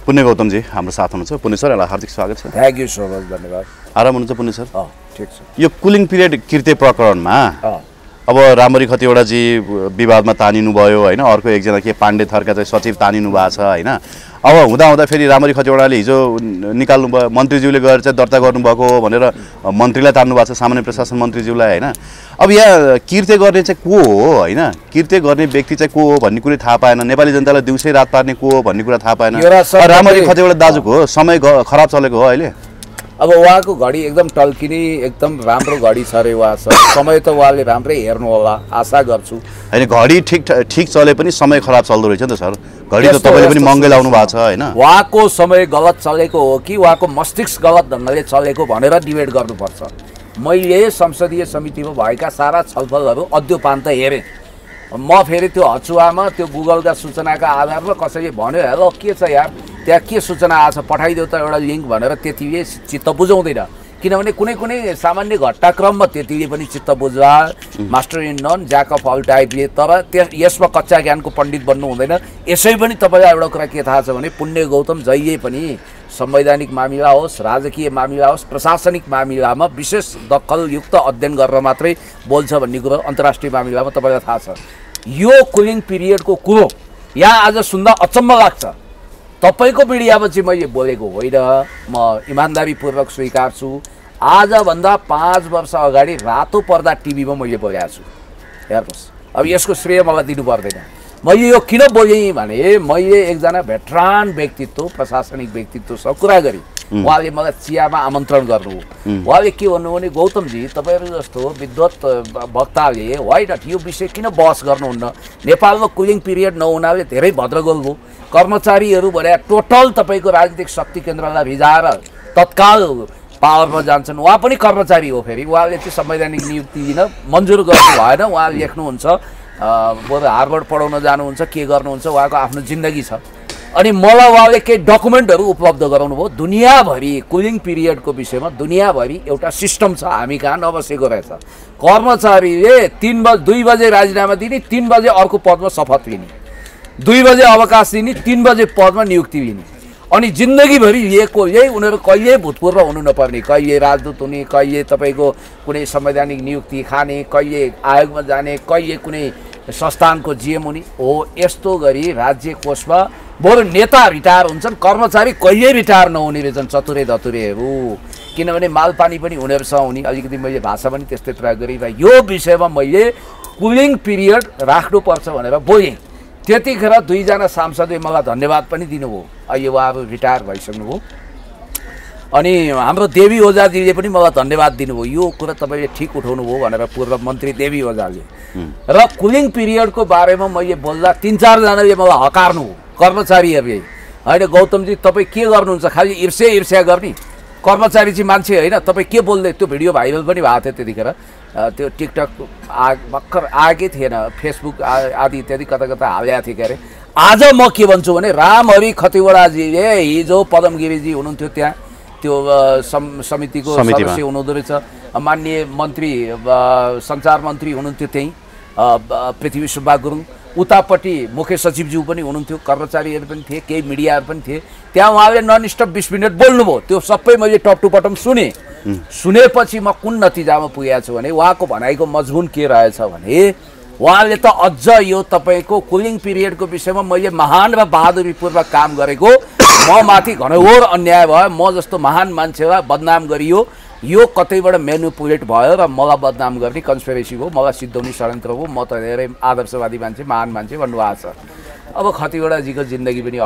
पुण्य गौतमजी हाम्रो साथ हुनुहुन्छ। पुण्य सर, यहाँलाई हार्दिक स्वागत छ। थ्याङ्क यू सो मच, धन्यवाद। आराम हुनुहुन्छ पुण्य सर? ठिक छ। यो कुलिङ पिरियड किर्ते प्रकरणमा अब रामरी खतिवडाजी विवादमा तानिनु भयो होइन, अर्को एकजना के पाण्डे थरका चाहिँ सचिव तानिनु भएको छ होइन। अब हुँदा फेरि रामरी खतिवडाले हिजो निकाल्नु भयो, मन्त्रीज्यूले गएर चाहिँ दर्ता गर्नुभएको भनेर मन्त्रीलाई तान्नु भएको छ, सामान्य प्रशासन मन्त्रीज्यूलाई होइन। अब यहाँ किर्ते गर्ने चाहिँ को हो होइन, किर्ते गर्ने व्यक्ति चाहिँ को हो भन्ने कुरै थाहा पाएन, नेपाली जनतालाई दिउँसै रात पार्ने को हो भन्ने कुरा थाहा पाएन। रामरी खतिवडा दाजुको समय खराब चलेको हो अहिले। अब उहाँको घडी एकदम टल्किने एकदम राम्रो घडी छ अरे उहाँ छ। समय त उहाँले राम्रै हेर्नु होला, आशा गर्छु। होइन, घडी ठिक चले पनि समय खराब चल्दो रहेछ नि त सर। घडी त तपाईँले पनि महँगै लाउनु भएको छ होइन। उहाँको समय गलत चलेको हो कि उहाँको मस्तिष्क गलत ढङ्गले चलेको भनेर डिबेट गर्नुपर्छ। मैले संसदीय समितिमा भएका सारा छलफलहरू अद्योपान्त हेरेँ। म फेरि त्यो हचुवामा त्यो गुगलका सूचनाका आधारमा कसैले भन्यो हेलो के छ यार त्यहाँ के सूचना आछ पठाइदेऊ त एउटा लिङ्क भनेर त्यतिले चित्त बुझाउँदैन। किनभने कुनै कुनै सामान्य घटनाक्रममा त्यतिले पनि चित्त बुझ्ला, master in none jack of all टाइपले। तर यसमा कच्चा ज्ञानको पण्डित बन्नु हुँदैन। यसै पनि तपाईँलाई एउटा कुरा के थाहा छ भने पुण्य गौतम जहिले पनि संवैधानिक मामिला होस्, राजकीय मामिला होस्, प्रशासनिक मामिलामा विशेष दखलयुक्त अध्ययन गरेर मात्रै बोल्छ भन्ने कुरो अन्तर्राष्ट्रिय मामिलामा तपाईँलाई थाहा छ। यो कुलिङ पिरियडको कुरो यहाँ आज सुन्दा अचम्म लाग्छ। तपाईँको मिडियामा चाहिँ मैले बोलेको होइन, म इमान्दारीपूर्वक स्वीकार्छु। आजभन्दा 5 वर्ष अगाडि रातो पर्दा टिभीमा मैले बोलेको छु। हेर्नुहोस्, अब यसको श्रेय मलाई दिनु पर्दैन। मैले यो किन बोलेँ भने मैले एकजना भेटरान व्यक्तित्व, प्रशासनिक व्यक्तित्वसँग कुरा गरेँ। उहाँले मलाई चियामा आमन्त्रण गर्नुभयो। उहाँले के भन्नुभयो भने गौतमजी तपाईँहरू जस्तो विद्वत वक्ताले वाइ नट यो विषय किन बहस गर्नुहुन्न? नेपालमा कुलिङ पिरियड नहुनाले धेरै भद्रगोल भयो। कर्मचारीहरू भने टोटल तपाईँको राजनीतिक शक्ति केन्द्रलाई भिजाएर तत्काल पावरमा जान्छन्। उहाँ पनि कर्मचारी हो। फेरि उहाँले चाहिँ संवैधानिक नियुक्ति दिन मन्जुर गर्नु भएन। उहाँ लेख्नुहुन्छ, बरु हार्वर्ड पढाउन जानुहुन्छ, के गर्नुहुन्छ, उहाँको आफ्नो जिन्दगी छ। अनि मलाई उहाँले केही डकुमेन्टहरू उपलब्ध गराउनु भयो। दुनियाँभरि कुलिङ पिरियडको विषयमा दुनियाँभरि एउटा सिस्टम छ, हामी कहाँ नबसेको रहेछ। कर्मचारीले 2 बजे राजीनामा दिने, 3 बजे अर्को पदमा शपथ लिने, 2 बजे अवकाश दिने, 3 बजे पदमा नियुक्ति लिने। अनि जिन्दगीभरि लिएको यही उनीहरू कहिले भूतपूर्व हुनु नपर्ने, कहिले राजदूत हुने, कहिले तपाईँको कुनै संवैधानिक नियुक्ति खाने, कहिले आयोगमा जाने, कहिले कुनै संस्थानको जिएम हुने हो। यस्तो गरी राज्य कोषमा बरु नेता रिटायर हुन्छन्, कर्मचारी कहिल्यै रिटायर नहुने रहेछन् चतुरे धतुरेहरू। किनभने मालपानी पनि उनीहरूसँग हुने। अलिकति मैले भाषा पनि त्यस्तै प्रयोग गरेँ र यो विषयमा मैले कुलिङ पिरियड राख्नुपर्छ भनेर बोलेँ। त्यतिखेर 2 जना सांसदले मलाई धन्यवाद पनि दिनुभयो। अहिले उहाँहरू रिटायर भइसक्नुभयो। अनि हाम्रो देवी ओझाजीले पनि मलाई धन्यवाद दिनुभयो। यो कुरा तपाईँले ठिक उठाउनु भयो भनेर पूर्व मन्त्री देवी ओझाले। र कुलिङ पिरियडको बारेमा मैले बोल्दा 3-4 जनाले मलाई हकार्नु हो, कर्मचारीहरूले। होइन गौतमजी तपाईँ के गर्नुहुन्छ, खालि ईर्ष्या गर्ने? कर्मचारी चाहिँ मान्छे होइन, तपाईँ के बोल्दै? त्यो भिडियो भाइरल पनि भएको थियो त्यतिखेर। त्यो टिकटक भर्खर आएकै थिएन, फेसबुक आदि इत्यादि कता कता हालेको थियो के अरे। आज म के भन्छु भने रामहरि खतिवडाजीले हिजो पदमगिरीजी हुनुहुन्थ्यो त्यहाँ, त्यो समितिको सदस्य हुनुहुँदो रहेछ। माननीय मन्त्री सञ्चार मन्त्री हुनुहुन्थ्यो त्यहीँ पृथ्वी सुब्बा गुरुङ। उतापट्टि मुख्य सचिवज्यू पनि हुनुहुन्थ्यो, कर्मचारीहरू पनि थिए, केही मिडियाहरू पनि थिए। त्यहाँ उहाँले नन स्टप 20 मिनट बोल्नुभयो। त्यो सबै मैले टप टु बटम सुने। सुनेपछि म कुन नतिजामा पुगेको छु भने उहाँको भनाइको मजमुन के रहेछ भने उहाँले त अझ यो तपाईँको कुलिङ पिरियडको विषयमा मैले महान र बहादुरीपूर्वक काम गरेको, म माथि घनघोर अन्याय भयो, म जस्तो महान मान्छेलाई बदनाम गरियो, यो कतैबाट म्यानुपुलेट भयो र मलाई बदनाम गर्ने कन्स्पिरेसी हो, मलाई सिद्धाउने षड्यन्त्र हो, म त धेरै आदर्शवादी मान्छे, महान मान्छे भन्नुभएको छ। अब खतिवडाजीको जिन्दगी पनि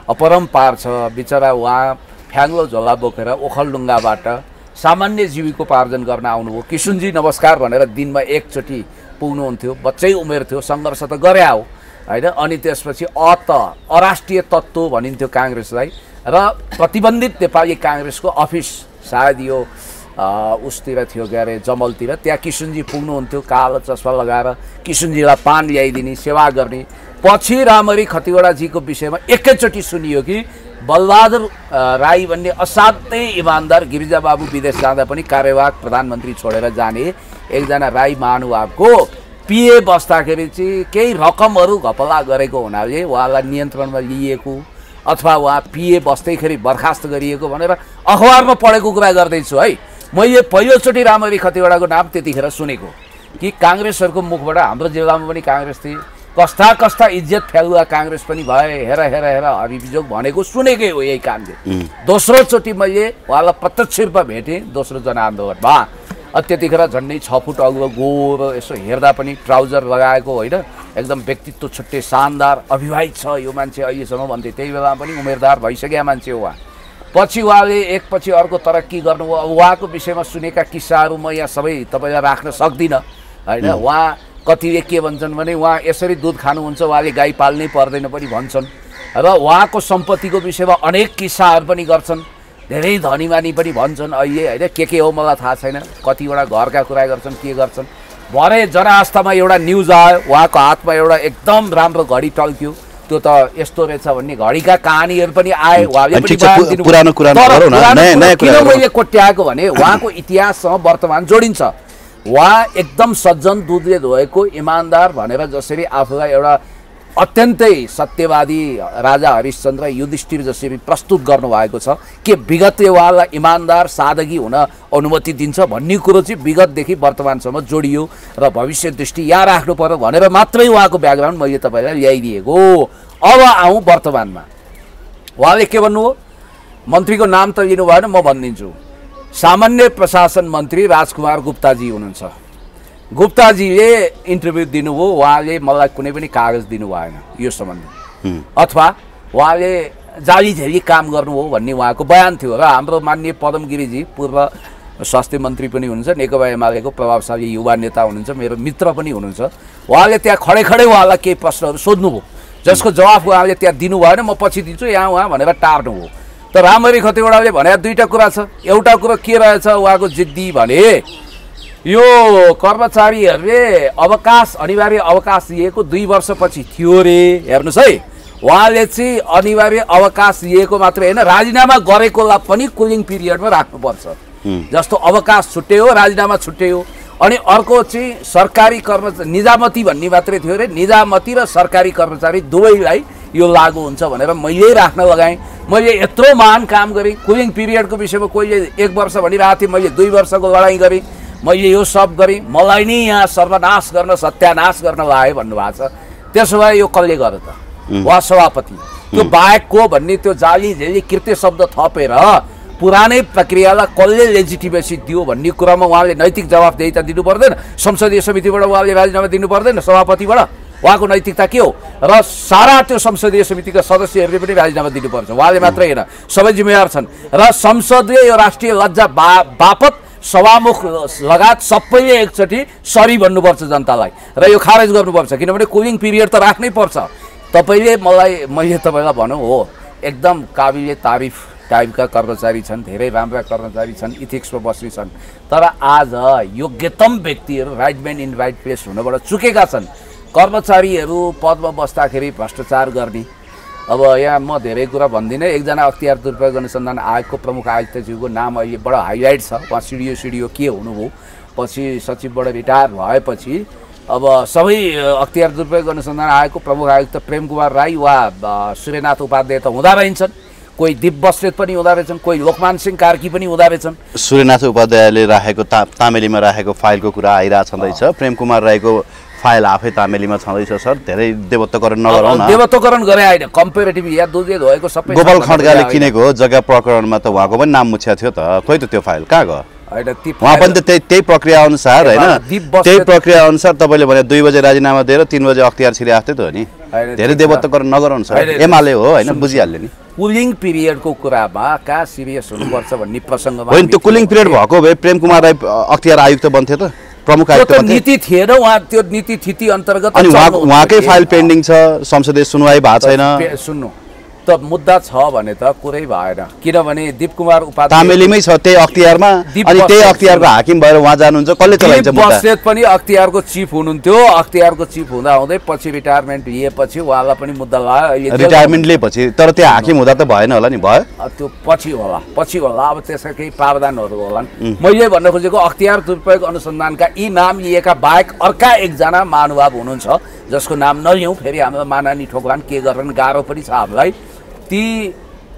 अपरम्पार छ। बिचरा उहाँ फ्याङ्लो झोला बोकेर ओखलढुङ्गाबाट सामान्य जीविकोपार्जन गर्न आउनुभयो। किशुनजी नमस्कार भनेर दिनमा एकचोटि पुग्नुहुन्थ्यो। बच्चै उमेर थियो, सङ्घर्ष त गरे हो होइन। अनि त्यसपछि अराष्ट्रिय तत्त्व भनिन्थ्यो काङ्ग्रेसलाई। र प्रतिबन्धित नेपाली काङ्ग्रेसको अफिस सायद यो उसतिर थियो के अरे, जमलतिर। त्यहाँ किशुनजी पुग्नुहुन्थ्यो कालो चस्मा लगाएर, किशुनजीलाई पान ल्याइदिने, सेवा गर्ने। पछि रामहरि खतिवडाजीको विषयमा एकैचोटि सुनियो कि बलबहादुर राई भन्ने असाध्यै इमान्दार गिरिजाबाबु विदेश जाँदा पनि कार्यवाहक प्रधानमन्त्री छोडेर जाने एकजना राई महानुभावको पिए बस्दाखेरि चाहिँ केही रकमहरू घपला गरेको हुनाले उहाँलाई नियन्त्रणमा लिएको, अथवा उहाँ पिए बस्दैखेरि बर्खास्त गरिएको भनेर अखबारमा पढेको कुरा गर्दैछु है। मैले पहिलोचोटि रामरी खतिवडाको नाम त्यतिखेर सुनेको कि काङ्ग्रेसहरूको मुखबाट हाम्रो जिल्लामा पनि काङ्ग्रेस थिए, कस्ता कस्ता इज्जत फ्यालुवा काङ्ग्रेस पनि भए, हेर हेर हेर अभियोग भनेको सुनेकै हो यही कामले। दोस्रोचोटि मैले उहाँलाई प्रत्यक्ष रूपमा भेटेँ दोस्रो जनआन्दोलनमा। त्यतिखेर झन्डै 6 फुट अग्लो गोरो, यसो हेर्दा पनि ट्राउजर लगाएको होइन, एकदम व्यक्तित्व छुट्टै शानदार, अभिवाहित छ यो मान्छे अहिलेसम्म भन्थे। त्यही बेला पनि उमेरदार भइसकेका मान्छे हो उहाँ। पछि उहाँले एकपछि अर्को तरक्की गर्नुभयो। अब उहाँको विषयमा सुनेका किस्साहरू म यहाँ सबै तपाईँलाई राख्न सक्दिनँ होइन। उहाँ कतिले के भन्छन् भने उहाँ यसरी दुध खानुहुन्छ, उहाँले गाई पाल्नै पर्दैन पनि भन्छन् र उहाँको सम्पत्तिको विषयमा अनेक किस्साहरू पनि गर्छन्। धेरै धनीमानी पनि भन्छन् अहिले होइन। के हो मलाई थाहा छैन, कतिवटा घरका कुरा गर्छन्, के गर्छन्। भरे जनआस्थामा एउटा न्युज आयो, उहाँको हातमा एउटा एकदम राम्रो घडी टल्क्यो, त्यो त यस्तो रहेछ भन्ने घडीका कहानीहरू पनि आए। उहाँले पनि किन मैले कोट्याएको भने उहाँको इतिहाससँग वर्तमान जोडिन्छ। उहाँ एकदम सज्जन, दुधले धोएको, इमान्दार भनेर जसरी आफूलाई एउटा अत्यन्तै सत्यवादी राजा हरिश्चन्द्र युधिष्ठिर जसरी प्रस्तुत गर्नुभएको छ के विगतले उहाँलाई इमान्दार सादगी हुन अनुमति दिन्छ भन्ने कुरो चाहिँ विगतदेखि वर्तमानसम्म जोडियो र भविष्य दृष्टि यहाँ राख्नु पर्यो भनेर मात्रै उहाँको ब्याकग्राउन्ड मैले तपाईँलाई ल्याइदिएको। अब आउँ वर्तमानमा। उहाँले के भन्नुभयो, मन्त्रीको नाम त लिनु भएन, म भनिदिन्छु। सामान्य प्रशासन मन्त्री राजकुमार गुप्ताजी हुनुहुन्छ। गुप्ताजीले इन्टरभ्यू दिनुभयो, उहाँले मलाई कुनै पनि कागज दिनु भएन यो सम्बन्धी, अथवा उहाँले जाली झेली काम गर्नुभयो भन्ने उहाँको बयान थियो। र हाम्रो माननीय पदम गिरीजी पूर्व स्वास्थ्य मन्त्री पनि हुनुहुन्छ, नेकपा एमालेको प्रभावशाली युवा नेता हुनुहुन्छ, मेरो मित्र पनि हुनुहुन्छ। उहाँले त्यहाँ खडे खडे उहाँलाई केही प्रश्नहरू सोध्नुभयो जसको जवाफ उहाँले त्यहाँ दिनु भएन, म पछि दिन्छु यहाँ उहाँ भनेर टार्नुभयो। त रामरी खतिवडाले भने दुईवटा कुरा छ। एउटा कुरो के रहेछ उहाँको जिद्दी भने यो कर्मचारीहरूले अवकाश, अनिवार्य अवकाश लिएको 2 वर्षपछि थियो रे। हेर्नुहोस् है, उहाँले चाहिँ अनिवार्य अवकाश लिएको मात्रै होइन, राजीनामा गरेकोलाई पनि कुलिङ पिरियडमा राख्नुपर्छ। जस्तो अवकाश छुट्यो, राजीनामा छुट्यो। अनि अर्को चाहिँ सरकारी कर्मचारी निजामती भन्ने मात्रै थियो रे, निजामती र सरकारी कर्मचारी दुवैलाई यो लागू हुन्छ भनेर मैले राख्न लगाएँ। मैले यत्रो महान काम गरेँ, कुलिङ पिरियडको विषयमा कोहीले 1 वर्ष भनिरहेको थिएँ, मैले 2 वर्षको लडाइँ गरेँ, मैले यो सब गरेँ, मलाई नै यहाँ सर्वनाश गर्न, सत्यानाश गर्न लाग्यो भन्नुभएको छ। त्यसो भए यो कसले गर्यो त? उहाँ सभापति। त्यो बाहेक को भन्ने त्यो जाली झेली कृत्य शब्द थपेर पुरानै प्रक्रियालाई कसले लेजिटिमेसी दियो भन्ने कुरामा उहाँले नैतिक जवाफदेही त दिनु पर्दैन। संसदीय समितिबाट उहाँले राजीनामा दिनु पर्दैन, सभापतिबाट उहाँको नैतिकता के हो? र सारा त्यो संसदीय समितिका सदस्यहरूले पनि राजीनामा दिनुपर्छ। उहाँले मात्रै होइन, सबै जिम्मेवार छन्। र संसदले यो राष्ट्रिय लज्जा बापत सभामुख लगायत सबैले एकचोटि सरी भन्नुपर्छ जनतालाई र यो खारेज गर्नुपर्छ, किनभने कुलिङ पिरियड त राख्नै पर्छ। मैले तपाईँलाई भनौँ हो, एकदम काबिले तारिफ टाइपका कर्मचारी छन्, धेरै राम्रा कर्मचारी छन्, इथिक्समा बस्ने छन्। तर आज योग्यतम व्यक्तिहरू right man in right place हुनबाट चुकेका छन्। कर्मचारीहरू पदमा बस्दाखेरि भ्रष्टाचार गर्ने। अब यहाँ म धेरै कुरा भन्दिनँ। एकजना अख्तियार दुरुपयोग अनुसन्धान आयोगको प्रमुख आयुक्तज्यूको नाम अहिले बडो हाइलाइट छ। उहाँ सिडिओ के हुनुभयो, पछि सचिवबाट रिटायर भएपछि अब सबै अख्तियार दुरुपयोग अनुसन्धान आयोगको प्रमुख आयुक्त प्रेम कुमार राई वा सूर्यनाथ उपाध्याय त हुँदा रहन्छन्, कोही दिप बस्नेत पनि हुँदा रहेछन्, कोही लोकमान सिंह कार्की पनि हुँदा रहेछन्। सूर्यनाथ उपाध्यायले राखेको तामेलीमा राखेको फाइलको कुरा आइरहेको छँदैछ। प्रेम कुमार राईको फाइल आफै तामेलीमा छँदैछ सर। धेरै देवत्वकरण नगरौँ न। देवत्वकरण गरे होइन, कम्पेरेटिभ या दुधले धोएको सबै गोपाल खड्काले किनेको जग्गा प्रकरणमा त उहाँको पनि नाम मुछ्या थियो त, खोइ त त्यो फाइल कहाँ गयो? उहाँ पनि त त्यही प्रक्रिया अनुसार होइन, त्यही प्रक्रिया अनुसार तपाईँले भने 2 बजे राजीनामा दिएर 3 बजे अख्तियार छिरे आफ्नै त हो नि। धेरै देवत्वकरण नगरौँ सर, एमाले हो होइन, बुझिहाल्यो नि। कुलिङ पिरियडको कुरामा कहाँ सिरियस हुनुपर्छ भन्ने प्रसङ्गमा होइन, त्यो कुलिङ पिरियड भएको भए प्रेम कुमार राई अख्तियार आयुक्त बन्थे त, प्रमुख आयुक्त बन्थे। नीति थिएन उहाँ, त्यो नीति थिति अन्तर्गत अनि उहाँकै फाइल पेन्डिङ छ, संसदीय सुनवाई भएको छैन। सुन्नु त मुद्दा छ भने त कुरै भएन, किनभने दिप कुमार उपाध्याय तामेलीमै छ त्यही अख्तियारमा, अनि त्यही अख्तियारको हाकिम भएर उहाँ जानुहुन्छ, कसले चलाइन्छ मुद्दा? बस्नेत पनि अख्तियारको चिफ हुनुहुन्थ्यो, अख्तियारको चिफ हुँदा हुँदै पछि रिटायरमेन्ट लिएपछि उहाँलाई पनि मुद्दा लाग्यो। रिटायरमेन्ट लिएपछि तर त्यो हाकिम हुँदा त भएन होला नि? भयो, त्यो पछि होला। अब त्यसका केही प्रावधानहरू होलान्। मैले भन्न खोजेको अख्तियार दुरुपयोग अनुसन्धानका यी नाम लिएका बाहेक अर्का एकजना महानुभाव हुनुहुन्छ जसको नाम नलिउँ, फेरि हामीलाई मानानी ठोक्लान्, के गर्न गाह्रो पनि छ हामीलाई। ती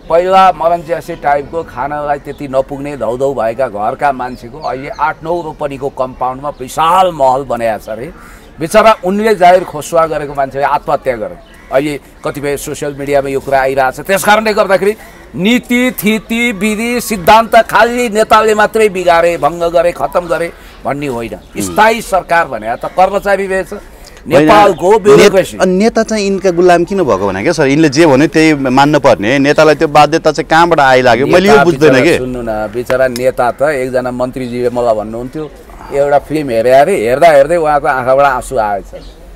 पहिला मरन्च्यासे टाइपको खानालाई त्यति नपुग्ने धौधौ भएका घरका मान्छेको अहिले 8-9 रोपनीको कम्पाउन्डमा विशाल महल बनाएको छ अरे। बिचरा उनले जाहिर खोसुवा गरेको मान्छेले आत्महत्या गरे। अहिले कतिपय सोसियल मिडियामा यो कुरा आइरहेछ। त्यस कारणले गर्दाखेरि नीति थिति विधि सिद्धान्त खाली नेताले मात्रै बिगारे, भङ्ग गरे, खत्म गरे भन्ने होइन। स्थायी सरकार भने त कर्मचारी रहेछ नेपालको ब्युरोक्रेसी। नेता चाहिँ यिनका गुलाम किन भएको भने क्या सर, यिनले जे भन्यो त्यही मान्नु पर्ने, नेतालाई त्यो बाध्यता चाहिँ कहाँबाट आइलाग्यो मैले यो बुझ्दैन के। सुन्नु न, बिचरा नेता त एकजना मन्त्रीजीले मलाई भन्नुहुन्थ्यो एउटा फिल्म हेरे अरे, हेर्दा हेर्दै उहाँको आँखाबाट आँसु आएछ।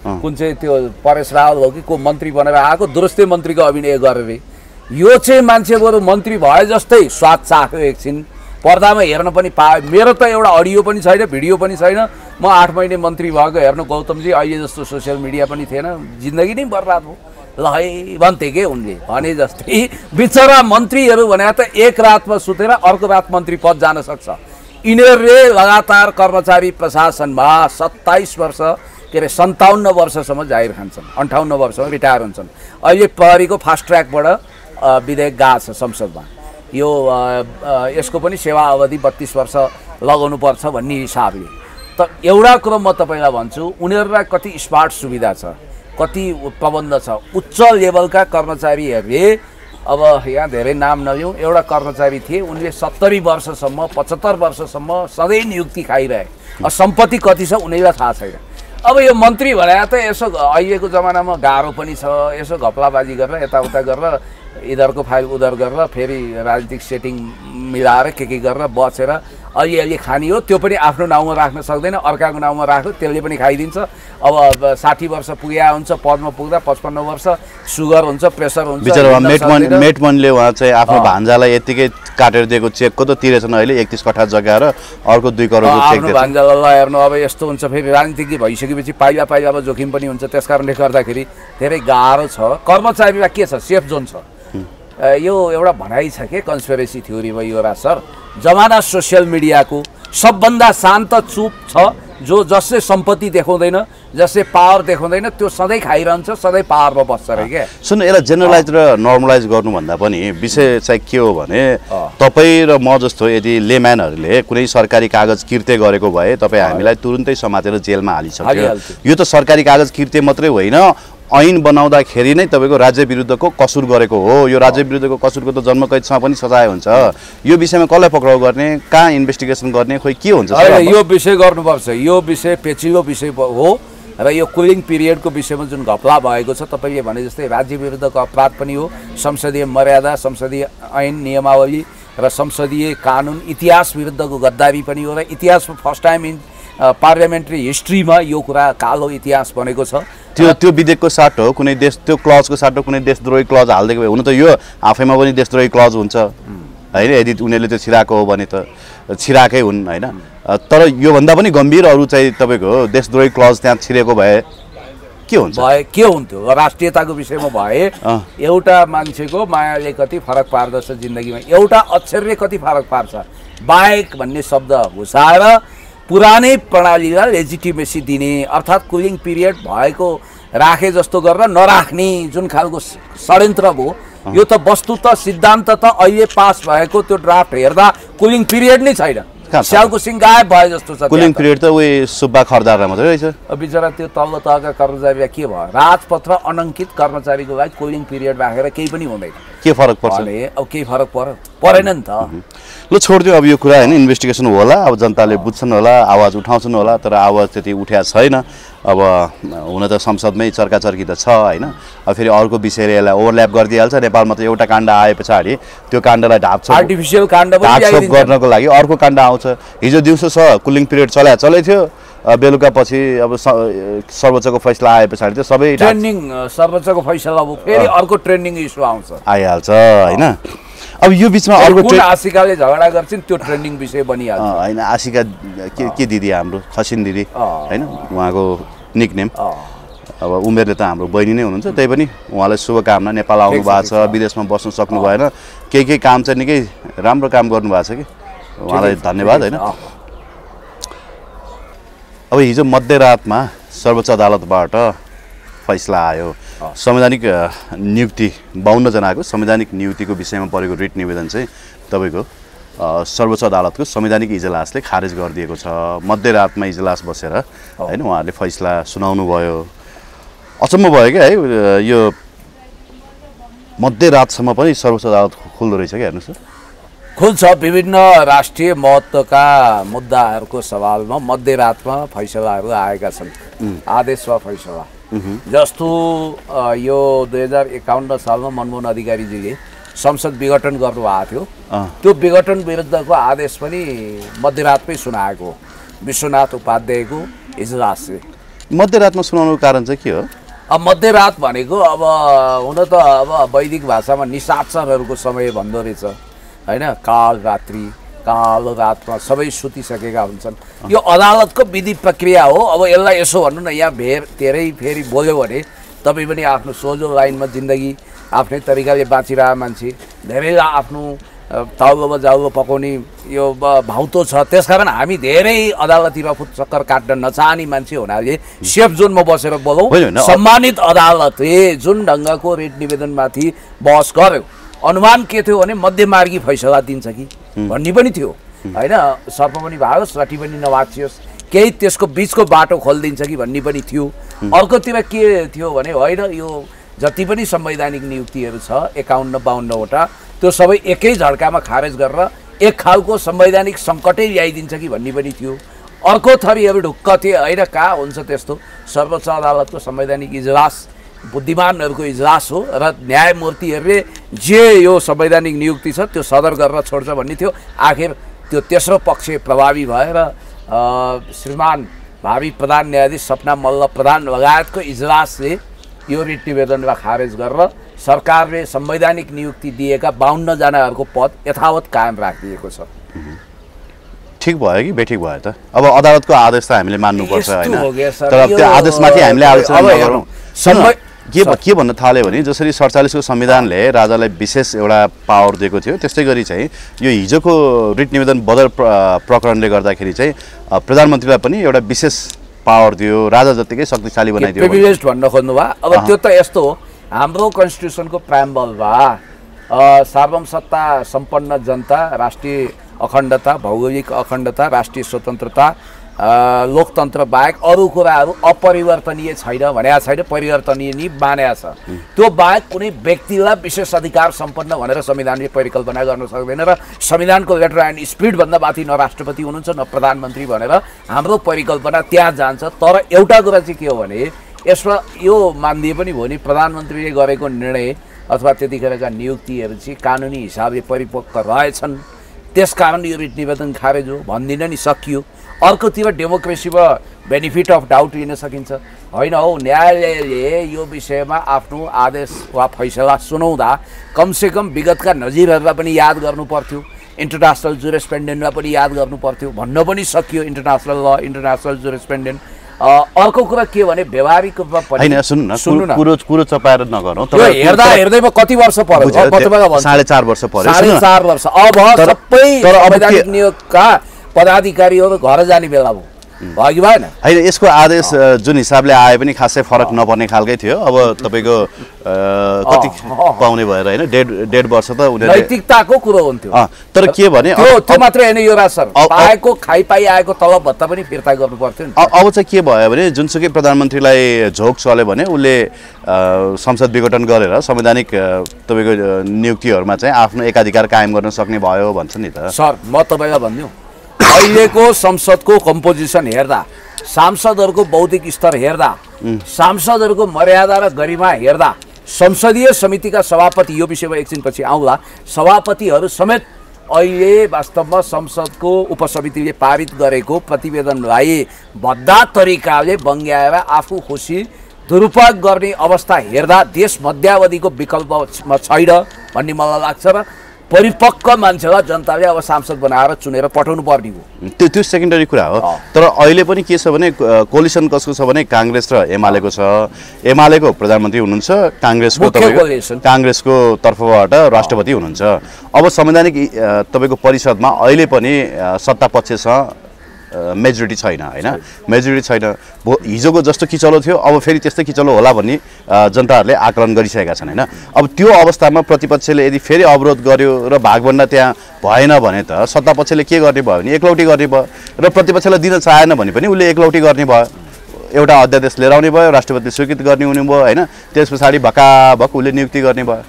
कुन चाहिँ त्यो परेश रावल हो कि को मन्त्री बनेर आएको, दुरुस्तै मन्त्रीको अभिनय गरेर। यो चाहिँ मान्छे बरु मन्त्री भए जस्तै स्वाद चाख्यो एकछिन, पर्दामा हेर्न पनि पायो। मेरो त एउटा अडियो पनि छैन, भिडियो पनि छैन। म 8 महिने मन्त्री भएको हेर्नु गौतमजी, अहिले जस्तो सोसियल मिडिया पनि थिएन, जिन्दगी नै बर्बाद हो ल है भन्थे के उनले भने जस्तै। बिचरा मन्त्रीहरू भने त एक रातमा सुतेर अर्को रात मन्त्री पद जान सक्छ। यिनीहरूले लगातार कर्मचारी प्रशासनमा 27 वर्ष के अरे 57 वर्षसम्म जाहिर खान्छन्, 58 वर्षमा रिटायर हुन्छन्। अहिले प्रहरीको फास्ट ट्र्याकबाट विधेयक गएको छ संसदमा। यो यसको पनि सेवा अवधि 32 वर्ष लगाउनुपर्छ भन्ने हिसाबले। त एउटा कुरो म तपाईँलाई भन्छु, उनीहरूलाई कति स्मार्ट सुविधा छ, कति प्रबन्ध छ। उच्च लेभलका कर्मचारीहरूले, अब यहाँ धेरै नाम नलिउँ, एउटा कर्मचारी थिए, उनले 70 वर्षसम्म 75 वर्षसम्म सधैँ नियुक्ति खाइरहे। सम्पत्ति कति छ उनीहरूलाई थाहा छैन। अब यो मन्त्री भने त यसो अहिलेको जमानामा गाह्रो पनि छ, यसो घपलाबाजी गरेर यताउता गरेर इधरको फाइल उधर गरेर फेरि राजनीतिक सेटिङ मिलाएर के गरेर बसेर अलि खानी हो। त्यो पनि आफ्नो नाउँमा राख्न सक्दैन, अर्काको नाउँमा राख्यो त्यसले पनि खाइदिन्छ। अब 60 वर्ष पुगेका हुन्छ, पदमा पुग्दा 55 वर्ष सुगर हुन्छ, प्रेसर हुन्छ। बिचरा मेटमनले उहाँ चाहिँ आफ्नो भान्जालाई यतिकै काटेर दिएको चेकको त तिरेछन् अहिले 31 कट्ठा जग्गा र अर्को 2 करोडको चेक दिएछ। भान्जालाई हेर्नु, अब यस्तो हुन्छ फेरि राजनीतिज्ञ भइसकेपछि पाइला जोखिम पनि हुन्छ। त्यस कारणले गर्दाखेरि धेरै गाह्रो छ। कर्मचारीलाई के छ, सेफ जोन छ। यो एउटा भनाइ छ के कन्स्पिरेसी थ्योरीमा यो सर, जमाना सोसियल मिडियाको सबभन्दा शान्त चुप छ, जसले सम्पत्ति देखाउँदैन, जसले पावर देखाउँदैन, त्यो सधैँ खाइरहन्छ, सधैँ पावरमा बस्छ अरे क्या। सुन्नु, यसलाई जेनरलाइज र नर्मलाइज गर्नुभन्दा पनि विषय चाहिँ के हो भने, तपाईँ र म जस्तो यदि लेम्यानहरूले कुनै सरकारी कागज किर्ते गरेको भए तपाईँ हामीलाई तुरुन्तै समातेर जेलमा हालिसक्यो। यो त सरकारी कागज किर्ते मात्रै होइन, ऐन बनाउँदाखेरि नै तपाईँको राज्य विरुद्धको कसुर गरेको हो। यो राज्य विरुद्धको कसुरको त जन्मकैदसँग पनि सजाय हुन्छ। यो विषयमा कसलाई पक्राउ गर्ने, कहाँ इन्भेस्टिगेसन गर्ने, खोइ के हुन्छ? यो विषय गर्नुपर्छ। यो विषय पेचिलो विषय हो र यो कुलिङ पिरियडको विषयमा जुन घपला भएको छ, तपाईँले भने जस्तै राज्य विरुद्धको अपराध पनि हो। संसदीय मर्यादा, संसदीय ऐन नियमावली र संसदीय कानुन, इतिहास विरुद्धको गद्दारी पनि हो। र इतिहासमा फर्स्ट टाइम इन पार्लियामेन्ट्री हिस्ट्रीमा यो कुरा कालो इतिहास बनेको छ। त्यो विधेयकको साटो कुनै देश, त्यो क्लजको साटो कुनै देशद्रोही क्लज हालिदिएको भए, हुन त यो आफैमा पनि देशद्रोही क्लज हुन्छ होइन, यदि उनीहरूले त्यो छिराएको हो भने त छिराएकै हुन् होइन। तर योभन्दा पनि गम्भीर अरू चाहिँ तपाईँको देशद्रोही क्लज त्यहाँ छिरेको भए के हुन्छ? के हुन्थ्यो? राष्ट्रियताको विषयमा भए एउटा मान्छेको मायाले कति फरक पार्दछ जिन्दगीमा, एउटा अक्षरले कति फरक पार्छ। बाहेक भन्ने शब्द घुसाएर पुरानै प्रणालीलाई लेजिटिमेसी दिने, अर्थात् कुलिङ पिरियड भएको राखे जस्तो गरेर नराख्ने जुन खालको षड्यन्त्र भयो, यो त वस्तुत सिद्धान्त त अहिले पास भएको त्यो ड्राफ्ट हेर्दा कुलिङ पिरियड नै छैन। स्यालको सिंह गायब भए जस्तो छ। कुलिङ पिरियड त उही सुब्बा खरदार मात्रै रहेछ। बिचरा त्यो तल्लो तहका कर्मचारीलाई के भयो, राजपत्र अनङ्कित कर्मचारीको लागि कुलिङ पिरियड राखेर केही पनि हुँदैन। के फरक पर्छ? अब केही फरक परेन नि त। ल छोडिदियो अब यो कुरा होइन, इन्भेस्टिगेसन होला, अब जनताले बुझ्छन् होला, आवाज उठाउँछन् होला, तर आवाज त्यति उठ्या छैन। अब हुन त संसदमै चर्काचर्की त छ होइन। अब फेरि अर्को विषयले यसलाई ओभरल्याप गरिदिइहाल्छ। नेपालमा त एउटा काण्ड आए पछाडि त्यो काण्डलाई ढाकछोप आर्टिफिसियल काण्ड गर्नको लागि अर्को काण्ड आउँछ। हिजो दिउँसो कुलिङ पिरियड चलै थियो, बेलुका पछि अब सर्वोच्चको फैसला आए पछाडि चाहिँ सबै ट्रेन्डिङ, सर्वोच्चको फैसला अब फेरि अर्को ट्रेन्डिङ इस्यु आइहाल्छ होइन। अब यो बिचमा अर्को आशिकाले झगडा गर्छन्, त्यो ट्रेन्डिङ विषय बनिहाल्छ होइन। आशिका के दिदी, हाम्रो खसिन दिदी होइन, उहाँको निकनेम। अब उमेरले त हाम्रो बहिनी नै हुनुहुन्छ, त्यही पनि उहाँलाई शुभकामना। नेपाल आउनु भएको छ, विदेशमा बस्नु सक्नु भएन, केही काम चाहिँ निकै राम्रो काम गर्नुभएको छ कि, उहाँलाई धन्यवाद होइन। अब हिजो मध्यरातमा सर्वोच्च अदालतबाट फैसला आयो। संवैधानिक नियुक्ति 52 जनाको संवैधानिक नियुक्तिको विषयमा परेको रिट निवेदन चाहिँ तपाईँको सर्वोच्च अदालतको संवैधानिक इजलासले खारेज गरिदिएको छ। मध्यरातमा इजलास बसेर हैन उहाँहरूले फैसला सुनाउनु भयो। अचम्म भयो क्या है, यो मध्यरातसम्म पनि सर्वोच्च अदालत खुल्दो रहेछ क्या, हेर्नुहोस् त। खुल्छ। विभिन्न राष्ट्रिय महत्त्वका मुद्दाहरूको सवालमा मध्यरातमा फैसलाहरू आएका छन्, आदेश वा फैसला। जस्तो यो 2051 सालमा मनमोहन अधिकारीजीले संसद विघटन गर्नुभएको थियो, त्यो विघटन विरुद्धको आदेश पनि मध्यरातमै सुनाएको विश्वनाथ उपाध्यायको इजलासले। मध्यरातमा सुनाउनुको कारण चाहिँ के हो? अब मध्यरात भनेको अब हुन त अब वैदिक भाषामा निशाचरहरूको समय भन्दो रहेछ हैन। काल रात्रि, कालो रातमा सबै सुतिसकेका हुन्छन्। यो अदालतको विधि प्रक्रिया हो। अब यसलाई यसो भन्नु न, यहाँ धेरै फेरि बोल्यो भने तपाईँ पनि आफ्नो सोझो लाइनमा जिन्दगी आफ्नै तरिकाले बाँचिरहेको मान्छे, धेरै आफ्नो ताउलोमा जाउलो पकाउने यो भाउतो छ। त्यसकारण हामी धेरै अदालती रफुत चक्कर काट्न नचाहने मान्छे हुनाले सेफ जोनमा बसेर बोलौँ। सम्मानित अदालतले जुन ढङ्गको रिट निवेदनमाथि बहस गर्यो, अनुमान के थियो भने मध्यमार्गी फैसला दिन्छ कि भन्ने पनि थियो होइन। सर्प पनि भागोस्, रटी पनि नभाँचियोस्, केही त्यसको बिचको बाटो खोलिदिन्छ कि भन्ने पनि थियो। अर्कोतिर के थियो भने होइन, यो जति पनि संवैधानिक नियुक्तिहरू छ 51-52वटा, त्यो सबै एकै झड्कामा खारेज गरेर एक खालको संवैधानिक सङ्कटै ल्याइदिन्छ कि भन्ने पनि थियो। अर्को थरीहरू ढुक्क थिए, होइन कहाँ हुन्छ त्यस्तो, सर्वोच्च अदालतको संवैधानिक इजलास बुद्धिमानहरूको इजलास हो र न्यायमूर्तिहरूले जे यो संवैधानिक नियुक्ति छ त्यो सदर गरेर छोड्छ भन्ने थियो। आखिर त्यो तेस्रो पक्ष प्रभावी भएर श्रीमान भावी प्रधान न्यायाधीश सपना मल्ल प्रधान लगायतको इजलासले यो रिट निवेदनलाई खारेज गरेर सरकारले संवैधानिक नियुक्ति दिएका 52 जनाहरूको पद यथावत कायम राखिदिएको छ। ठिक भयो कि बेठिक भयो त? अब अदालतको आदेश त हामीले मान्नुपर्छ हैन, तर त्यो आदेशमाथि हामीले आलोचना नगरौँ। के भन्न थाल्यो भने जसरी 47 को संविधानले राजालाई विशेष एउटा पावर दिएको थियो, त्यस्तै गरी चाहिँ यो हिजोको रिट निवेदन बदल प्रकरणले गर्दाखेरि चाहिँ प्रधानमन्त्रीलाई पनि एउटा विशेष पावर दियो, राजा जतिकै शक्तिशाली बनाइदियो। प्रिभिलेज भन्न खोज्नु भयो। अब त्यो त यस्तो हो, हाम्रो कन्स्टिट्युसनको प्रेम्बलमा सार्वभौम सत्ता सम्पन्न जनता, राष्ट्रिय अखण्डता, भौगोलिक अखण्डता, राष्ट्रिय स्वतन्त्रता, लोकतन्त्र बाहेक अरू कुराहरू अपरिवर्तनीय छैन भनेको छैन, परिवर्तनीय नि मानेको छ। त्यो बाहेक कुनै व्यक्तिलाई विशेष अधिकार सम्पन्न भनेर संविधानले परिकल्पना गर्न सक्दैन र संविधानको लेटर एन्ड स्पिडभन्दा माथि न राष्ट्रपति हुनुहुन्छ न प्रधानमन्त्री भनेर हाम्रो परिकल्पना त्यहाँ जान्छ। तर एउटा कुरा चाहिँ के हो भने यसमा यो मान्दिए पनि भयो नि प्रधानमन्त्रीले गरेको निर्णय अथवा त्यतिखेरका नियुक्तिहरू चाहिँ कानुनी हिसाबले परिपक्व रहेछन्, त्यसकारण यो रिट निवेदन खारेज हो भन्दिन नि सकियो। अर्कोतिर डेमोक्रेसीमा बेनिफिट अफ डाउट लिन सकिन्छ। होइन हौ, न्यायालयले यो विषयमा आफ्नो आदेश वा फैसला सुनाउँदा कमसेकम विगतका नजिरहरूलाई पनि याद गर्नु पर्थ्यो, इन्टरनेसनल जुरिस्प्रुडेन्सलाई पनि याद गर्नु पर्थ्यो भन्न पनि सकियो। इन्टरनेसनल ल, इन्टरनेसनल जुरिस्प्रुडेन्स। अर्को कुरा के भने व्यवहारिक रूपमा पनि सुन्नु न, कुरो चपाएर नगरौँ। हेर्दैमा कति वर्ष पर्यो? 4.5 वर्ष पर्यो। 4.5 वर्ष। अब सबै संवैधानिक नियोगका पदाधिकारीहरू घर जाने बेला भयो कि भएन? होइन, यसको आदेश जुन हिसाबले आए पनि खासै फरक नपर्ने खालकै थियो। अब तपाईँको कति पाउने भएर होइन, डेढ वर्ष त उनीहरूले नैतिकताको कुरो हुन्थ्यो। तर के भने त्यो मात्रै होइन, यो सर पाएको खाइपाई आएको तलब भत्ता पनि फिर्ता गर्नु पर्थ्यो नि। अब चाहिँ के भयो भने जुनसुकै प्रधानमन्त्रीलाई झोक चल्यो भने उसले संसद विघटन गरेर संवैधानिक तपाईँको नियुक्तिहरूमा चाहिँ आफ्नो एकाधिकार कायम गर्न सक्ने भयो भन्छ नि त। सर म तपाईँलाई भनिदिउँ, अहिलेको संसदको कम्पोजिसन हेर्दा, सांसदहरूको बौद्धिक स्तर हेर्दा, सांसदहरूको मर्यादा र गरिमा हेर्दा, संसदीय समितिका सभापति, यो विषयमा एकछिनपछि आउँला, सभापतिहरू समेत अहिले वास्तवमा संसदको उपसमितिले पारित गरेको प्रतिवेदनलाई भद्दा तरिकाले बङ्ग्याएर आफू खुसी दुरुपयोग गर्ने अवस्था हेर्दा देश मध्यावधिको विकल्पमा छैन भन्ने मलाई लाग्छ र परिपक्व मान्छेलाई जनताले अब सांसद बनाएर चुनेर पठाउनु पर्ने हो। त्यो सेकेन्डरी कुरा हो। तर अहिले पनि के छ भने कोलिसन कसको छ भने काङ्ग्रेस र एमालेको छ। एमालेको प्रधानमन्त्री हुनुहुन्छ, काङ्ग्रेसको तर्फबाट राष्ट्रपति हुनुहुन्छ। अब संवैधानिक तपाईँको परिषदमा अहिले पनि सत्ता पक्षसँग मेजोरिटी छैन होइन, मेजोरिटी छैन। हिजोको जस्तो किचलो थियो अब फेरि त्यस्तै किचलो होला भन्ने जनताहरूले आकलन गरिसकेका छन् होइन। अब त्यो अवस्थामा प्रतिपक्षले यदि फेरि अवरोध गर्यो र भागभन्डा त्यहाँ भएन भने त सत्तापक्षले के गर्ने भयो भने एकलौटी गर्ने भयो, र प्रतिपक्षलाई दिन चाहेन भने पनि उसले एकलौटी गर्ने भयो। एउटा अध्यादेश लिएर आउने भयो, राष्ट्रपतिले स्वीकृत गर्ने हुने भयो होइन, त्यस पछाडि भकाभक उसले नियुक्ति गर्ने भयो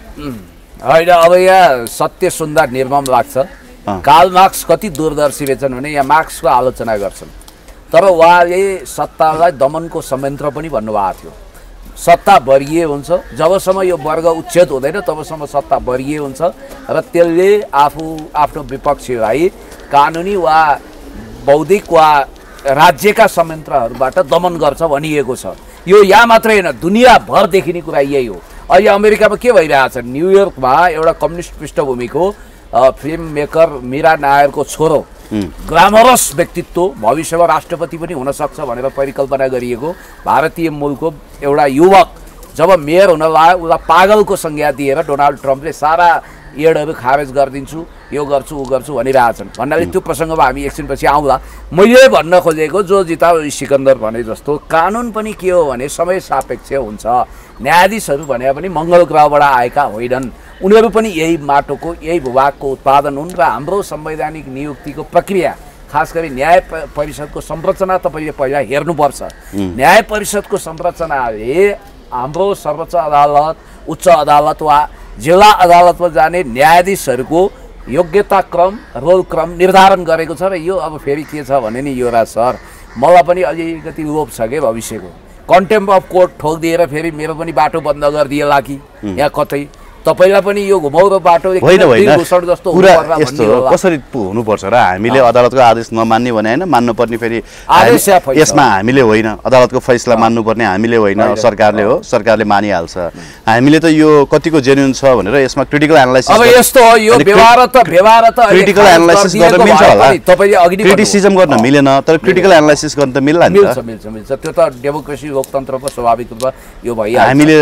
होइन। अब यहाँ सत्य सुन्दा निर्मम लाग्छ। कार्ल मार्क्स कति दूरदर्शी रहेछन् भने यहाँ मार्क्सको आलोचना गर्छन्, तर उहाँले सत्तालाई दमनको संयन्त्र पनि भन्नुभएको थियो। सत्ता बरिए हुन्छ, जबसम्म यो वर्ग उच्छेद हुँदैन तबसम्म सत्ता बरिए हुन्छ र त्यसले आफ्नो विपक्षीलाई कानुनी वा बौद्धिक वा राज्यका संयन्त्रहरूबाट दमन गर्छ भनिएको छ। यो यहाँ मात्रै होइन, दुनियाँभर देखिने कुरा यही हो। अहिले अमेरिकामा के भइरहेछ, न्युयोर्कमा एउटा कम्युनिस्ट पृष्ठभूमिको फिल्म मेकर मीरा नायरको छोरो, ग्लामरस व्यक्तित्व, भविष्यमा राष्ट्रपति पनि हुनसक्छ भनेर परिकल्पना गरिएको भारतीय मूलको एउटा युवक जब मेयर हुन लाग्यो, उसलाई पागलको संज्ञा दिएर डोनाल्ड ट्रम्पले सारा एडहरू खारेज गरिदिन्छु, यो गर्छु ऊ गर्छु भनिरहेछन्। भन्नाले त्यो प्रसङ्गमा हामी एकछिनपछि आउँला। मैले भन्न खोजेको जो जिता सिकन्दर भने जस्तो कानुन पनि के हो भने समय सापेक्ष हुन्छ। न्यायाधीशहरू भने पनि मङ्गल ग्रहबाट आएका होइनन्, उनीहरू पनि यही माटोको यही भूभागको उत्पादन हुन् र हाम्रो संवैधानिक नियुक्तिको प्रक्रिया खास गरी न्याय परिषदको संरचना तपाईँले पहिला हेर्नुपर्छ। न्याय परिषदको संरचनाले हाम्रो सर्वोच्च अदालत, उच्च अदालत वा जिल्ला अदालतमा जाने न्यायाधीशहरूको योग्यता क्रम, रोल क्रम निर्धारण गरेको छ। र यो अब फेरि के छ भने नि युवराज सर, मलाई पनि अलिकति लोभ छ के भविष्यको कन्टेम्प अफ कोर्ट ठोकिदिएर फेरि मेरो पनि बाटो बन्द गरिदिएला कि यहाँ कतै तपाईलाई पनि यो घुमाउरो बाटो जस्तो कसरी हुनुपर्छ र हामीले अदालतको आदेश नमान्ने भने होइन, मान्नुपर्ने फेरि यसमा हामीले होइन, अदालतको फैसला मान्नुपर्ने हामीले होइन, सरकारले हो, सरकारले मानिहाल्छ। हामीले त यो कतिको जेन्युन छ भनेर यसमा क्रिटिकल एनालाइसिस अब यस्तो हो, यो व्यवहार त क्रिटिकल एनालाइसिस गर्न मिल्छ होला। तपाईले अघि क्रिटिसिजम गर्न मिलेन तर क्रिटिकल एनालाइसिस गर्न त मिल्ला नि। मिल्छ त्यो त डेमोक्रेसी लोकतन्त्रको स्वाभाविक रूपमा यो भइहाल्छ। हामीले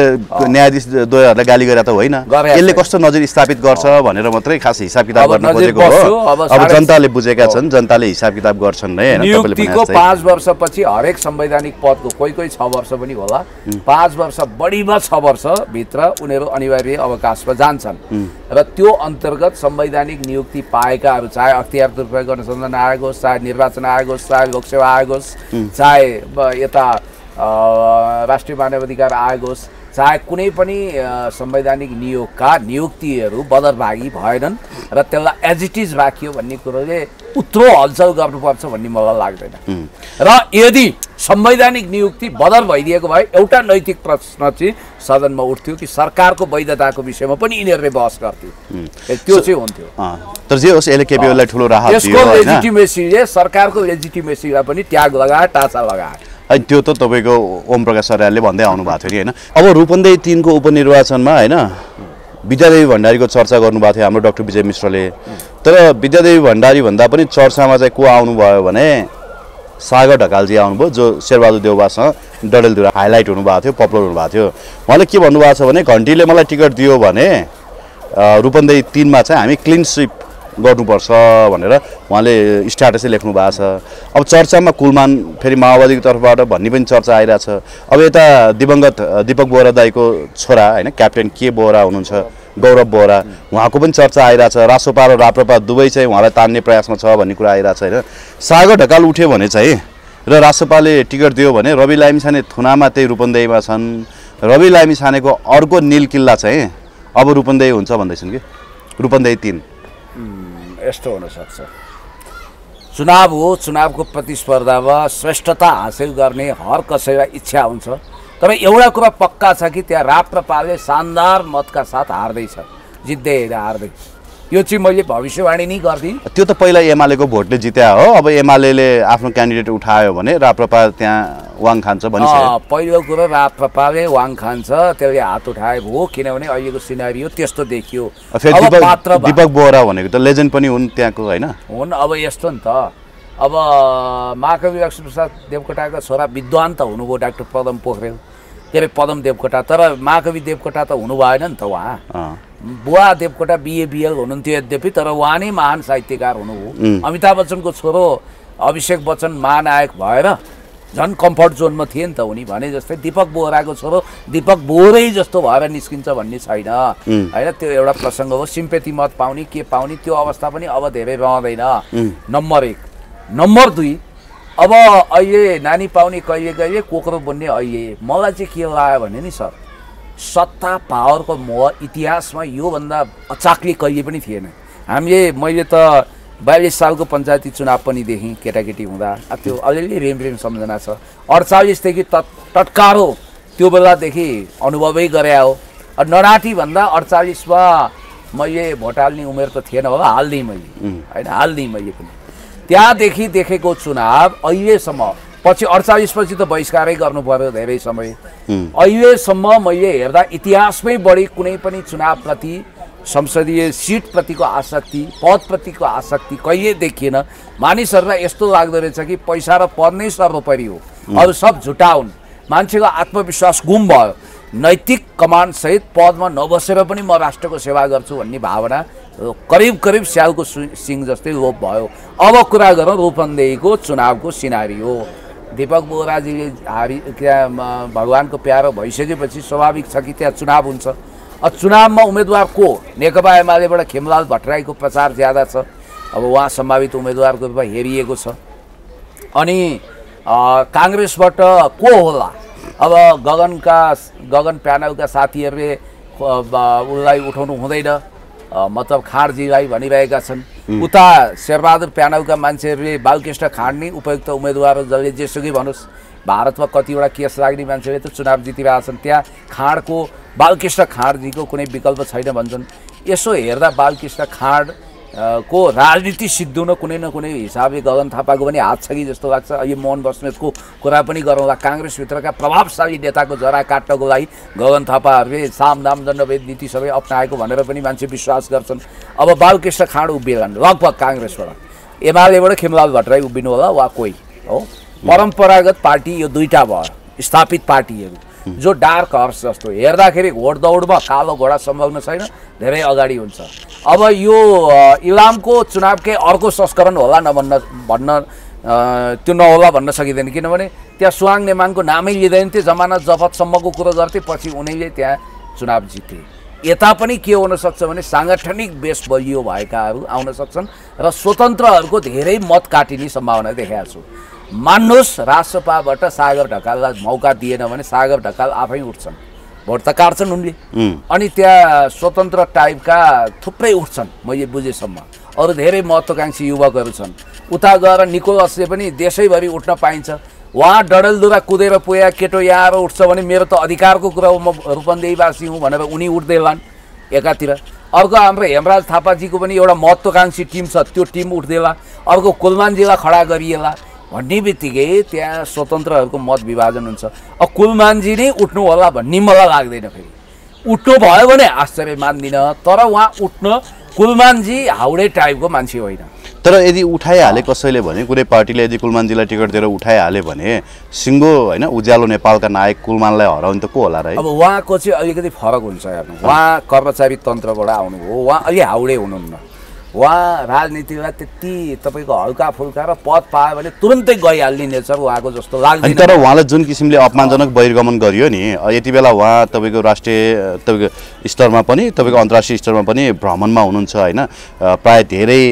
न्यायाधीश द्वयहरूलाई गाली गरेर त होइन, यसले कस्तो नजिर स्थापित गर्छ भनेर मात्रै खास हिसाब किताब गर्न खोजेको हो। अब जनताले बुझेका छन्, जनताले हिसाब किताब गर्छन् नै हैन। नियुक्तिको 5 वर्षपछि हरेक संवैधानिक पदको कोही 6 वर्ष पनि होला, 5 वर्ष बढीमा 6 वर्ष भित्र उनीहरू अनिवार्य अवकाशमा जान्छन् र त्यो अन्तर्गत संवैधानिक नियुक्ति पाएकाहरू चाहे अख्तियार दुरुपयोग अनुसन्धान आयोग होस्, चाहे निर्वाचन आयोग होस्, चाहे लोकसेवा आयोग होस्, चाहे यता राष्ट्रिय मानवाधिकार आयोग होस्, चाहे कुनै पनि संवैधानिक नियोगका नियुक्तिहरू बदरभागी भएनन् र त्यसलाई एज इट इज राखियो भन्ने कुरोले उत्रो हलचल गर्नुपर्छ भन्ने मलाई लाग्दैन। र यदि संवैधानिक नियुक्ति बदर भइदिएको भए एउटा नैतिक प्रश्न चाहिँ सदनमा उठ्थ्यो कि सरकारको वैधताको विषयमा पनि यिनीहरूले बहस गर्थ्यो, त्यो चाहिँ हुन्थ्यो। तर जे होस् यसले केपीओलाई ठुलो राहत दियो, यसको लेजिटिमेसीले सरकारको लेजिटिमेसीलाई पनि त्याग लगाए, टाँचा लगाए। अनि त्यो त तपाईँको ओम प्रकाश अर्यालले भन्दै आउनु भएको थियो नि होइन। अब रूपन्देही 3 को उपनिर्वाचनमा होइन विद्यादेवी भण्डारीको चर्चा गर्नुभएको थियो हाम्रो डाक्टर विजय मिश्रले। तर विद्यादेवी भण्डारी भन्दा पनि चर्चामा चाहिँ को आउनुभयो भने सागर ढकालजी आउनुभयो, जो शेरबहादुर देउवासँग डडेलधुरा हाइलाइट हुनुभएको थियो, पपुलर हुनुभएको थियो। उहाँले के भन्नुभएको छ भने घन्टीले मलाई टिकट दियो भने रूपन्देही 3 मा चाहिँ हामी क्लिन स्विप गर्नुपर्छ भनेर उहाँले स्ट्याटसै लेख्नु भएको छ। अब चर्चामा कुलमान फेरि माओवादीको तर्फबाट भन्ने पनि चर्चा आइरहेछ। अब यता दिवंगत दीपक बोहरा दाईको छोरा होइन क्याप्टेन के बोहरा हुनुहुन्छ, गौरव बोहरा, उहाँको पनि चर्चा आइरहेछ। रासोपा र राप्रपा दुवै चाहिँ उहाँलाई तान्ने प्रयासमा छ भन्ने कुरा आइरहेछ होइन। सागर ढकाल उठ्यो भने चाहिँ र रासोपाले टिकट दियो भने रवि लामिछाने थुनामा त्यही रूपन्देहीमा छन्। रवि लामिछानेको अर्को नील किल्ला चाहिँ अब रूपन्देही हुन्छ भन्दैछन् कि रूपन्देही 3 यस्तो हुनसक्छ। चुनाव हो, चुनावको प्रतिस्पर्धामा श्रेष्ठता हासिल गर्ने हर कसैलाई इच्छा हुन्छ, तर एउटा कुरा पक्का छ कि त्यहाँ राप्रपाले शानदार मतका साथ हार्दैछ, जित्दै हार्दै। यो चाहिँ मैले भविष्यवाणी नै गर्दिनँ। त्यो त पहिला एमालेको भोटले जित्या हो, अब एमाले आफ्नो क्यान्डिडेट उठायो भने राप्रपा त्यहाँ वाङ खान्छ भनिसक्यो। पहिलो कुरो राप्रपाले वाङ खान्छ, त्यसले हात उठाए हो, किनभने अहिलेको सिनारियो त्यस्तो देखियो। दीपक बोहरा भनेको त लेजेन्ड पनि हुन् त्यहाँको होइन हुन्। अब यस्तो नि त, अब महाकवि लक्ष्मीप्रसाद देवकोटाका छोरा विद्वान त हुनुभयो डाक्टर पदम पोखरेल, के अरे पदम देवकोटा, तर महाकवि देवकोटा त हुनु भएन नि त। उहाँ बुवा देवकोटा BA BL हुनुहुन्थ्यो यद्यपि, तर उहाँ नै महान साहित्यकार हुनुभयो। अमिताभ बच्चनको छोरो अभिषेक बच्चन महानायक भएर झन् कम्फर्ट जोनमा थिए नि त उनी भने जस्तै दीपक बोहराको छोरो दीपक बोहरै जस्तो भएर निस्किन्छ भन्ने छैन होइन। त्यो एउटा प्रसङ्ग हो। सिम्पेथी मत पाउने के पाउने त्यो अवस्था पनि अब धेरै रहँदैन, नम्बर 1। नम्बर 2, अब अहिले नानी पाउने कहिले कहिले कोक्रो बन्ने अहिले मलाई चाहिँ के लाग्यो भने नि सर, सत्ता पावरको मोह इतिहासमा योभन्दा अचाक्ली कहिले पनि थिएन। मैले त 42 सालको पञ्चायती चुनाव पनि देखेँ केटाकेटी हुँदा, त्यो अलिअलि रेम सम्झना छ। 48 देखि टटकारो त्यो बेलादेखि अनुभवै गरे हो। नराटी भन्दा 48 मा मैले भोट हाल्ने उमेर त थिएन होला, हाल्दिएँ मैले होइन, हाल्दिएँ मैले पनि। त्यहाँदेखि देखेको चुनाव अहिलेसम्म, पछि 48 पछि त बहिष्कारै गर्नु पर्यो धेरै समय, अहिलेसम्म मैले हेर्दा इतिहासमै बढी कुनै पनि चुनावप्रति, संसदीय सिटप्रतिको आसक्ति, पदप्रतिको आसक्ति कहिले देखिएन। मानिसहरूलाई यस्तो लाग्दो रहेछ कि पैसा र पद नै सर्वोपरि हो, अरू सब झुटा हुन्। मान्छेको आत्मविश्वास गुम भयो। नैतिक कमान्डसहित पदमा नबसेर पनि म राष्ट्रको सेवा गर्छु भन्ने भावना करिब स्यालको सिङ जस्तै लोप भयो। अब कुरा गरौँ रूपन्देहीको चुनावको सिनारियो। दीपक बोहराजीले भगवानको प्यारो भइसकेपछि स्वाभाविक छ कि त्यहाँ चुनाव हुन्छ। चुनावमा उम्मेदवार को? नेकपा एमालेबाट खेमलाल भट्टराईको प्रचार ज्यादा छ, अब उहाँ सम्भावित उम्मेदवारको रूपमा हेरिएको छ। अनि काङ्ग्रेसबाट को होला? अब गगन प्यानलका साथीहरूले उसलाई उठाउनु हुँदैन, मतलब खाँडजीलाई भनिरहेका छन्। उता शेरबहादुर प्यानलका मान्छेहरूले बालकृष्ण खाँड नै उपयुक्त उम्मेदवार हो, जसले जेसुकै भनोस् भारतमा कतिवटा केस लाग्ने मान्छेले त चुनाव जितिरहेछन्, त्यहाँ खाँडको बालकृष्ण खाँडजीको कुनै विकल्प छैन भन्छन्। यसो हेर्दा बालकृष्ण खाँडको राजनीति सिद्धिन कुनै न कुनै हिसाबले गगन थापाको पनि हात छ कि जस्तो लाग्छ। यो मोहन बस्नेतको कुरा पनि गरौँला। काङ्ग्रेसभित्रका प्रभावशाली नेताको जरा काट्नको लागि गगन थापाहरूले सामदाम दण्डभेद नीति सबै अप्नाएको भनेर पनि मान्छे विश्वास गर्छन्। अब बालकृष्ण खाँड उभिएलान् लगभग काङ्ग्रेसबाट, एमालेबाट खेमलाल भट्टराई उभिनु होला वा कोही हो। परम्परागत पार्टी यो दुईटा भयो, स्थापित पार्टीहरू जो डार्क हर्स जस्तो हेर्दाखेरि घोड दौडमा कालो घोडा सम्भावना छैन, धेरै अगाडि हुन्छ। अब यो इलामको चुनावकै अर्को संस्करण होला त्यो नहोला भन्न सकिँदैन, किनभने त्यहाँ सुहाङ नेमाङको नामै लिँदैन थियो, जमानत जफतसम्मको कुरो गर्थे, पछि उनीले त्यहाँ चुनाव जिते। यता पनि के हुनसक्छ भने साङ्गठनिक बेस बलियो भएकाहरू आउन सक्छन् र स्वतन्त्रहरूको धेरै मत काटिने सम्भावना देखाएको छु। मान्नुहोस् राजसपाबाट सागर ढकाललाई मौका दिएन भने सागर ढकाल आफै उठ्छन्, भोट त काट्छन् उनले, अनि त्यहाँ स्वतन्त्र टाइपका थुप्रै उठ्छन् मैले बुझेसम्म। अरू धेरै महत्त्वकाङ्क्षी युवकहरू छन्। उता गएर निकोलसले पनि देशैभरि उठ्न पाइन्छ। उहाँ डडेलधुरा कुदेर पुगेका केटो यहाँ आएर उठ्छ भने मेरो त अधिकारको कुरा हो, म रूपन्देहीवासी हुँ भनेर उनी उठ्दैलान् एकातिर। अर्को हाम्रो हेमराज थापाजीको पनि एउटा महत्त्वकाङ्क्षी टिम छ, त्यो टिम उठ्दैला। अर्को कुलमानजीलाई खडा गरिएला भन्ने बित्तिकै त्यहाँ स्वतन्त्रहरूको मत विभाजन हुन्छ। अब कुलमानजी नै उठ्नु होला भन्ने मलाई लाग्दैन। फेरि उठ्नु भयो भने आश्चर्य मान्दिनँ, तर उहाँ उठ्न कुलमानजी हाउडे टाइपको मान्छे होइन। तर यदि उठाइहाले कसैले भने, कुनै पार्टीले यदि कुलमानजीलाई टिकट दिएर उठाइहाले भने सिङ्गो होइन उज्यालो नेपालका नायक कुलमानलाई हराउने त को होला र? अब उहाँको चाहिँ अलिकति फरक हुन्छ हेर्नु। उहाँ कर्मचारी तन्त्रबाट आउनु हो, उहाँ अलि हाउडे हुनुहुन्न। उहाँ राजनीतिलाई त्यति तपाईँको हल्का फुल्का र पद पायो भने तुरन्तै गइहाल्ने नेचर उहाँको जस्तो लाग्दैन। तर उहाँलाई जुन किसिमले अपमानजनक बहिर्गमन गरियो नि, यति बेला उहाँ तपाईँको राष्ट्रिय तपाईँको स्तरमा पनि तपाईँको अन्तर्राष्ट्रिय स्तरमा पनि भ्रमणमा हुनुहुन्छ होइन। प्राय धेरै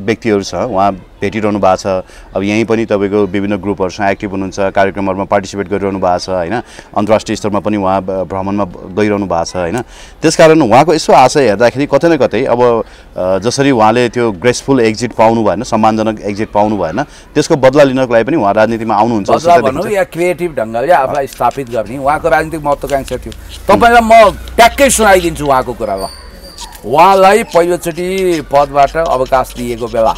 व्यक्तिहरू छ उहाँ भेटिरहनु भएको छ। अब यहीँ पनि तपाईँको विभिन्न ग्रुपहरूसँग एक्टिभ हुनुहुन्छ, कार्यक्रमहरूमा पार्टिसिपेट गरिरहनु भएको छ होइन। अन्तर्राष्ट्रिय स्तरमा पनि उहाँ भ्रमणमा गइरहनु भएको छ होइन। त्यसकारण उहाँको यसो आशय हेर्दाखेरि कतै न कतै अब जसरी उहाँले त्यो ग्रेसफुल एक्जिट पाउनु भएन, सम्मानजनक एक्जिट पाउनु भएन, त्यसको बदला लिनको लागि पनि उहाँ राजनीतिमा आउनुहुन्छ या क्रिएटिभ ढङ्गले आफूलाई स्थापित गर्ने उहाँको राजनीतिक महत्त्वकाङ्क्षा थियो। तपाईँलाई म ट्याक्कै सुनाइदिन्छु उहाँको कुरा। ल उहाँलाई पहिलोचोटि पदबाट अवकाश दिएको बेला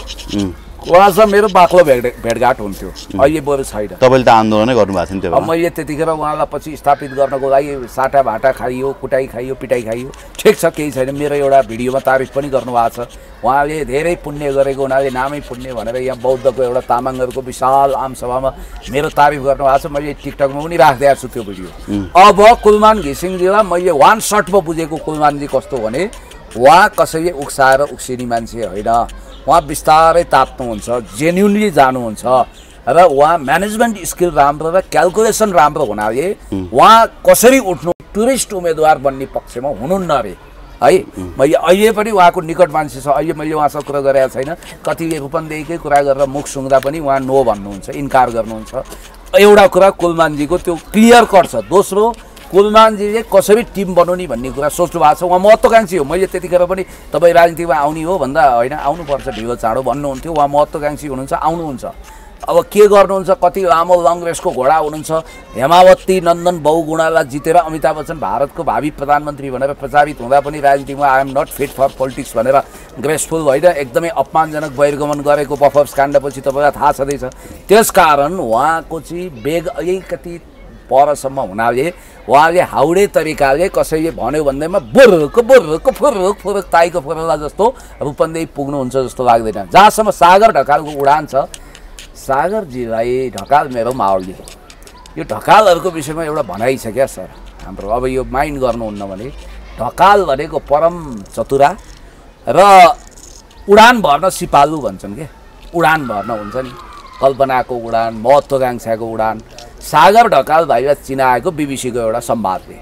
उहाँसँग मेरो बाक्लो भेटघाट हुन्थ्यो, अहिले बरु छैन। तपाईँले त आन्दोलनै गर्नुभएको थियो नि त्यो। मैले त्यतिखेर उहाँलाई पछि स्थापित गर्नको लागि साटा भाटा खाइयो, कुटाइ खाइयो, पिटाइ खाइयो, ठिक छ केही छैन। मेरो एउटा भिडियोमा तारिफ पनि गर्नुभएको छ। उहाँले धेरै पुण्य गरेको हुनाले नामै पुण्य भनेर यहाँ बौद्धको एउटा तामाङहरूको विशाल आमसभामा मेरो तारिफ गर्नुभएको छ। मैले टिकटकमा पनि राखिदिएको छु त्यो भिडियो। अब कुलमान घिसिङजीलाई मैले वान सर्टमा बुझेको कुलमानजी कस्तो भने उहाँ कसैले उक्साएर उक्सिने मान्छे होइन, उहाँ बिस्तारै तात्नुहुन्छ, जेन्युनली जानुहुन्छ र उहाँ म्यानेजमेन्ट स्किल राम्रो र क्यालकुलेसन राम्रो हुनाले उहाँ कसरी उठ्नु टुरिस्ट उम्मेदवार बन्ने पक्षमा हुनुहुन्न अरे है। मैले अहिले पनि उहाँको निकट मान्छे छ, अहिले मैले उहाँसँग कुरा गरेको छैन, कतिले रूपन्देहीकै कुरा गरेर मुख सुँग्दा पनि उहाँ नो भन्नुहुन्छ, इन्कार गर्नुहुन्छ। एउटा कुरा कुलमानजीको त्यो क्लियर कट छ। दोस्रो, कुलमानजीले कसरी टिम बनाउने भन्ने कुरा सोच्नु भएको छ, उहाँ महत्त्वकाङ्क्षी हो। मैले त्यतिखेर पनि तपाईँ राजनीतिमा आउने हो भन्दा होइन, आउनुपर्छ ढिलो चाँडो भन्नुहुन्थ्यो, उहाँ महत्त्वकाङ्क्षी हुनुहुन्छ, आउनुहुन्छ। अब के गर्नुहुन्छ, कति लामो लङ रेसको घोडा हुनुहुन्छ। हेमावती नन्दन बहुगुणालाई जितेर अमिताभ बच्चन भारतको भावी प्रधानमन्त्री भनेर प्रचारित हुँदा पनि राजनीतिमा I am not fit for politics भनेर ग्रेसफुल होइन, एकदमै अपमानजनक बहिर्गमन गरेको पफर्स काण्डपछि तपाईँलाई थाहा छँदैछ। त्यसकारण उहाँको चाहिँ बेग अलिकति परसम्म हुनाले उहाँले हाउडे तरिकाले कसैले भन्यो भन्दैमा बुर्रको बुर्रको फुरुक फुरुक ताईको फुरुला जस्तो रूपन्देही पुग्नुहुन्छ जस्तो लाग्दैन। जहाँसम्म सागर ढकालको उडान छ, सागरजीलाई ढकाल मेरो माहौलले यो ढकालहरूको विषयमा एउटा भनाइ छ क्या सर हाम्रो। अब यो माइन्ड गर्नुहुन्न भने ढकाल भनेको परम चतुरा र उडान भर्न सिपालु भन्छन् के, उडान भर्न हुन्छ नि, कल्पनाको उडान, महत्त्वकाङ्क्षाको उडान। सागर ढकाल भाइलाई चिनाएको बिबिसीको एउटा संवादले,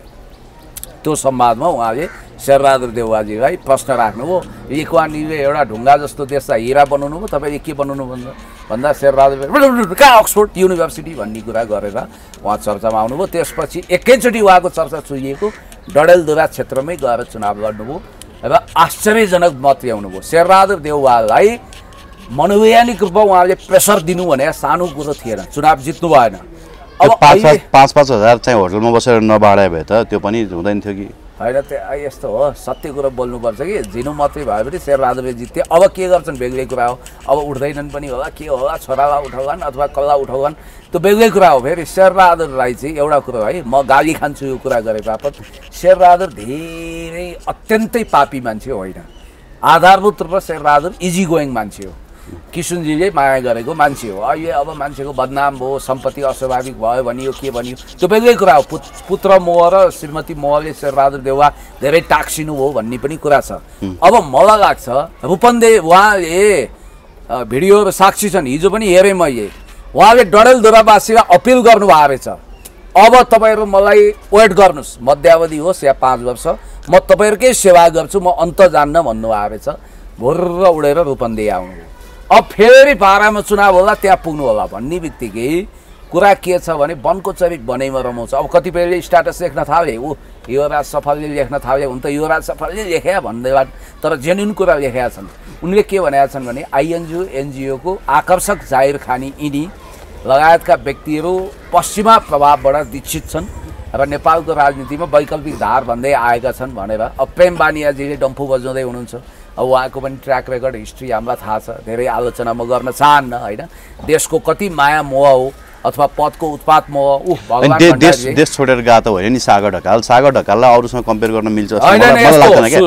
त्यो संवादमा उहाँले शेरबहादुर देउवाजीलाई प्रश्न राख्नुभयो, लिक्वानीले एउटा ढुङ्गा जस्तो देशलाई हिरा बनाउनु भयो, तपाईँले के बनाउनु भन्दा शेरबहादुर कहाँ अक्सफोर्ड युनिभर्सिटी भन्ने कुरा गरेर उहाँ चर्चामा आउनुभयो। त्यसपछि एकैचोटि उहाँको चर्चा चुहिएको डडेलधुरा क्षेत्रमै गएर चुनाव लड्नुभयो र आश्चर्यजनक मत ल्याउनुभयो। शेरबहादुर देउवालाई मनोवैज्ञानिक रूपमा उहाँले प्रेसर दिनु भने सानो कुरो थिएन, चुनाव जित्नु भएन। अब 5-5 हजार चाहिँ होटलमा बसेर नबाडे भए त त्यो पनि हुँदैन थियो कि होइन। त्यो यस्तो हो, सत्य कुरा बोल्नुपर्छ कि झिनो मात्रै भयो भने शेरबहादुरले जित्थे। अब के गर्छन् बेग्लै कुरा हो, अब उठ्दैनन् पनि होला, के होला, छोरालाई उठाउन् अथवा कसलाई उठाउन्, त्यो बेग्लै कुरा हो। फेरि शेरबहादुर राई चाहिँ एउटा कुरो है, म गाली खान्छु यो कुरा गरे बापत, शेरबहादुर धेरै अत्यन्तै पापी मान्छे होइन, आधारभूत रूपमा शेरबहादुर इजी गोइङ मान्छे हो, किशुनजीले माया गरेको मान्छे हो। अहिले अब मान्छेको बदनाम भयो, सम्पत्ति अस्वाभाविक भयो भनियो, के भनियो, त्यो बेग्लै कुरा हो। पुत्र मोह र श्रीमती मोहले शेरबहादुर देउवा धेरै टाक्सिनु हो भन्ने पनि कुरा छ। अब मलाई लाग्छ रूपन्देही उहाँले भिडियोहरू साक्षी छन्, हिजो पनि हेरेँ मैले, उहाँले डडेलधुरावासीलाई अपिल गर्नुभएको रहेछ, अब तपाईँहरू मलाई वेट गर्नुहोस्, मध्यावधि होस् या 5 वर्ष, म तपाईँहरूकै सेवा गर्छु, म अन्त जान्न भन्नुभएको रहेछ। भुर्र उडेर रूपन्देही आउनु, अब फेरि पारामा चुनाव होला त्यहाँ पुग्नु होला भन्ने बित्तिकै कुरा के छ भने वनको चरिक बनैमा रमाउँछ। अब कतिपयले स्ट्याटस लेख्न थाले, युवराज सफलले लेख्न थाले, हुन त युवराज सफलले लेखे भन्दैबाट, तर जेन्युन कुरा लेखेका छन्। उनले के भनेका छन् भने आइएनजिओ एनजिओको आकर्षक जाहिर खानी यिनी लगायतका व्यक्तिहरू पश्चिमा प्रभावबाट दीक्षित छन् र नेपालको राजनीतिमा वैकल्पिक धार भन्दै आएका छन् भनेर। अब प्रेम बानियाजीले डम्फु बजाउँदै हुनुहुन्छ, अब उहाँको पनि ट्र्याक रेकर्ड हिस्ट्री हामीलाई थाहा छ, धेरै आलोचना म गर्न चाहन्न होइन। देशको कति माया मोह हो अथवा पदको उत्पात मोह, देश छोडेर गएको त होइन नि सागर ढकाल। सागर ढकाललाई अरूसँग कम्पेयर गर्न मिल्छ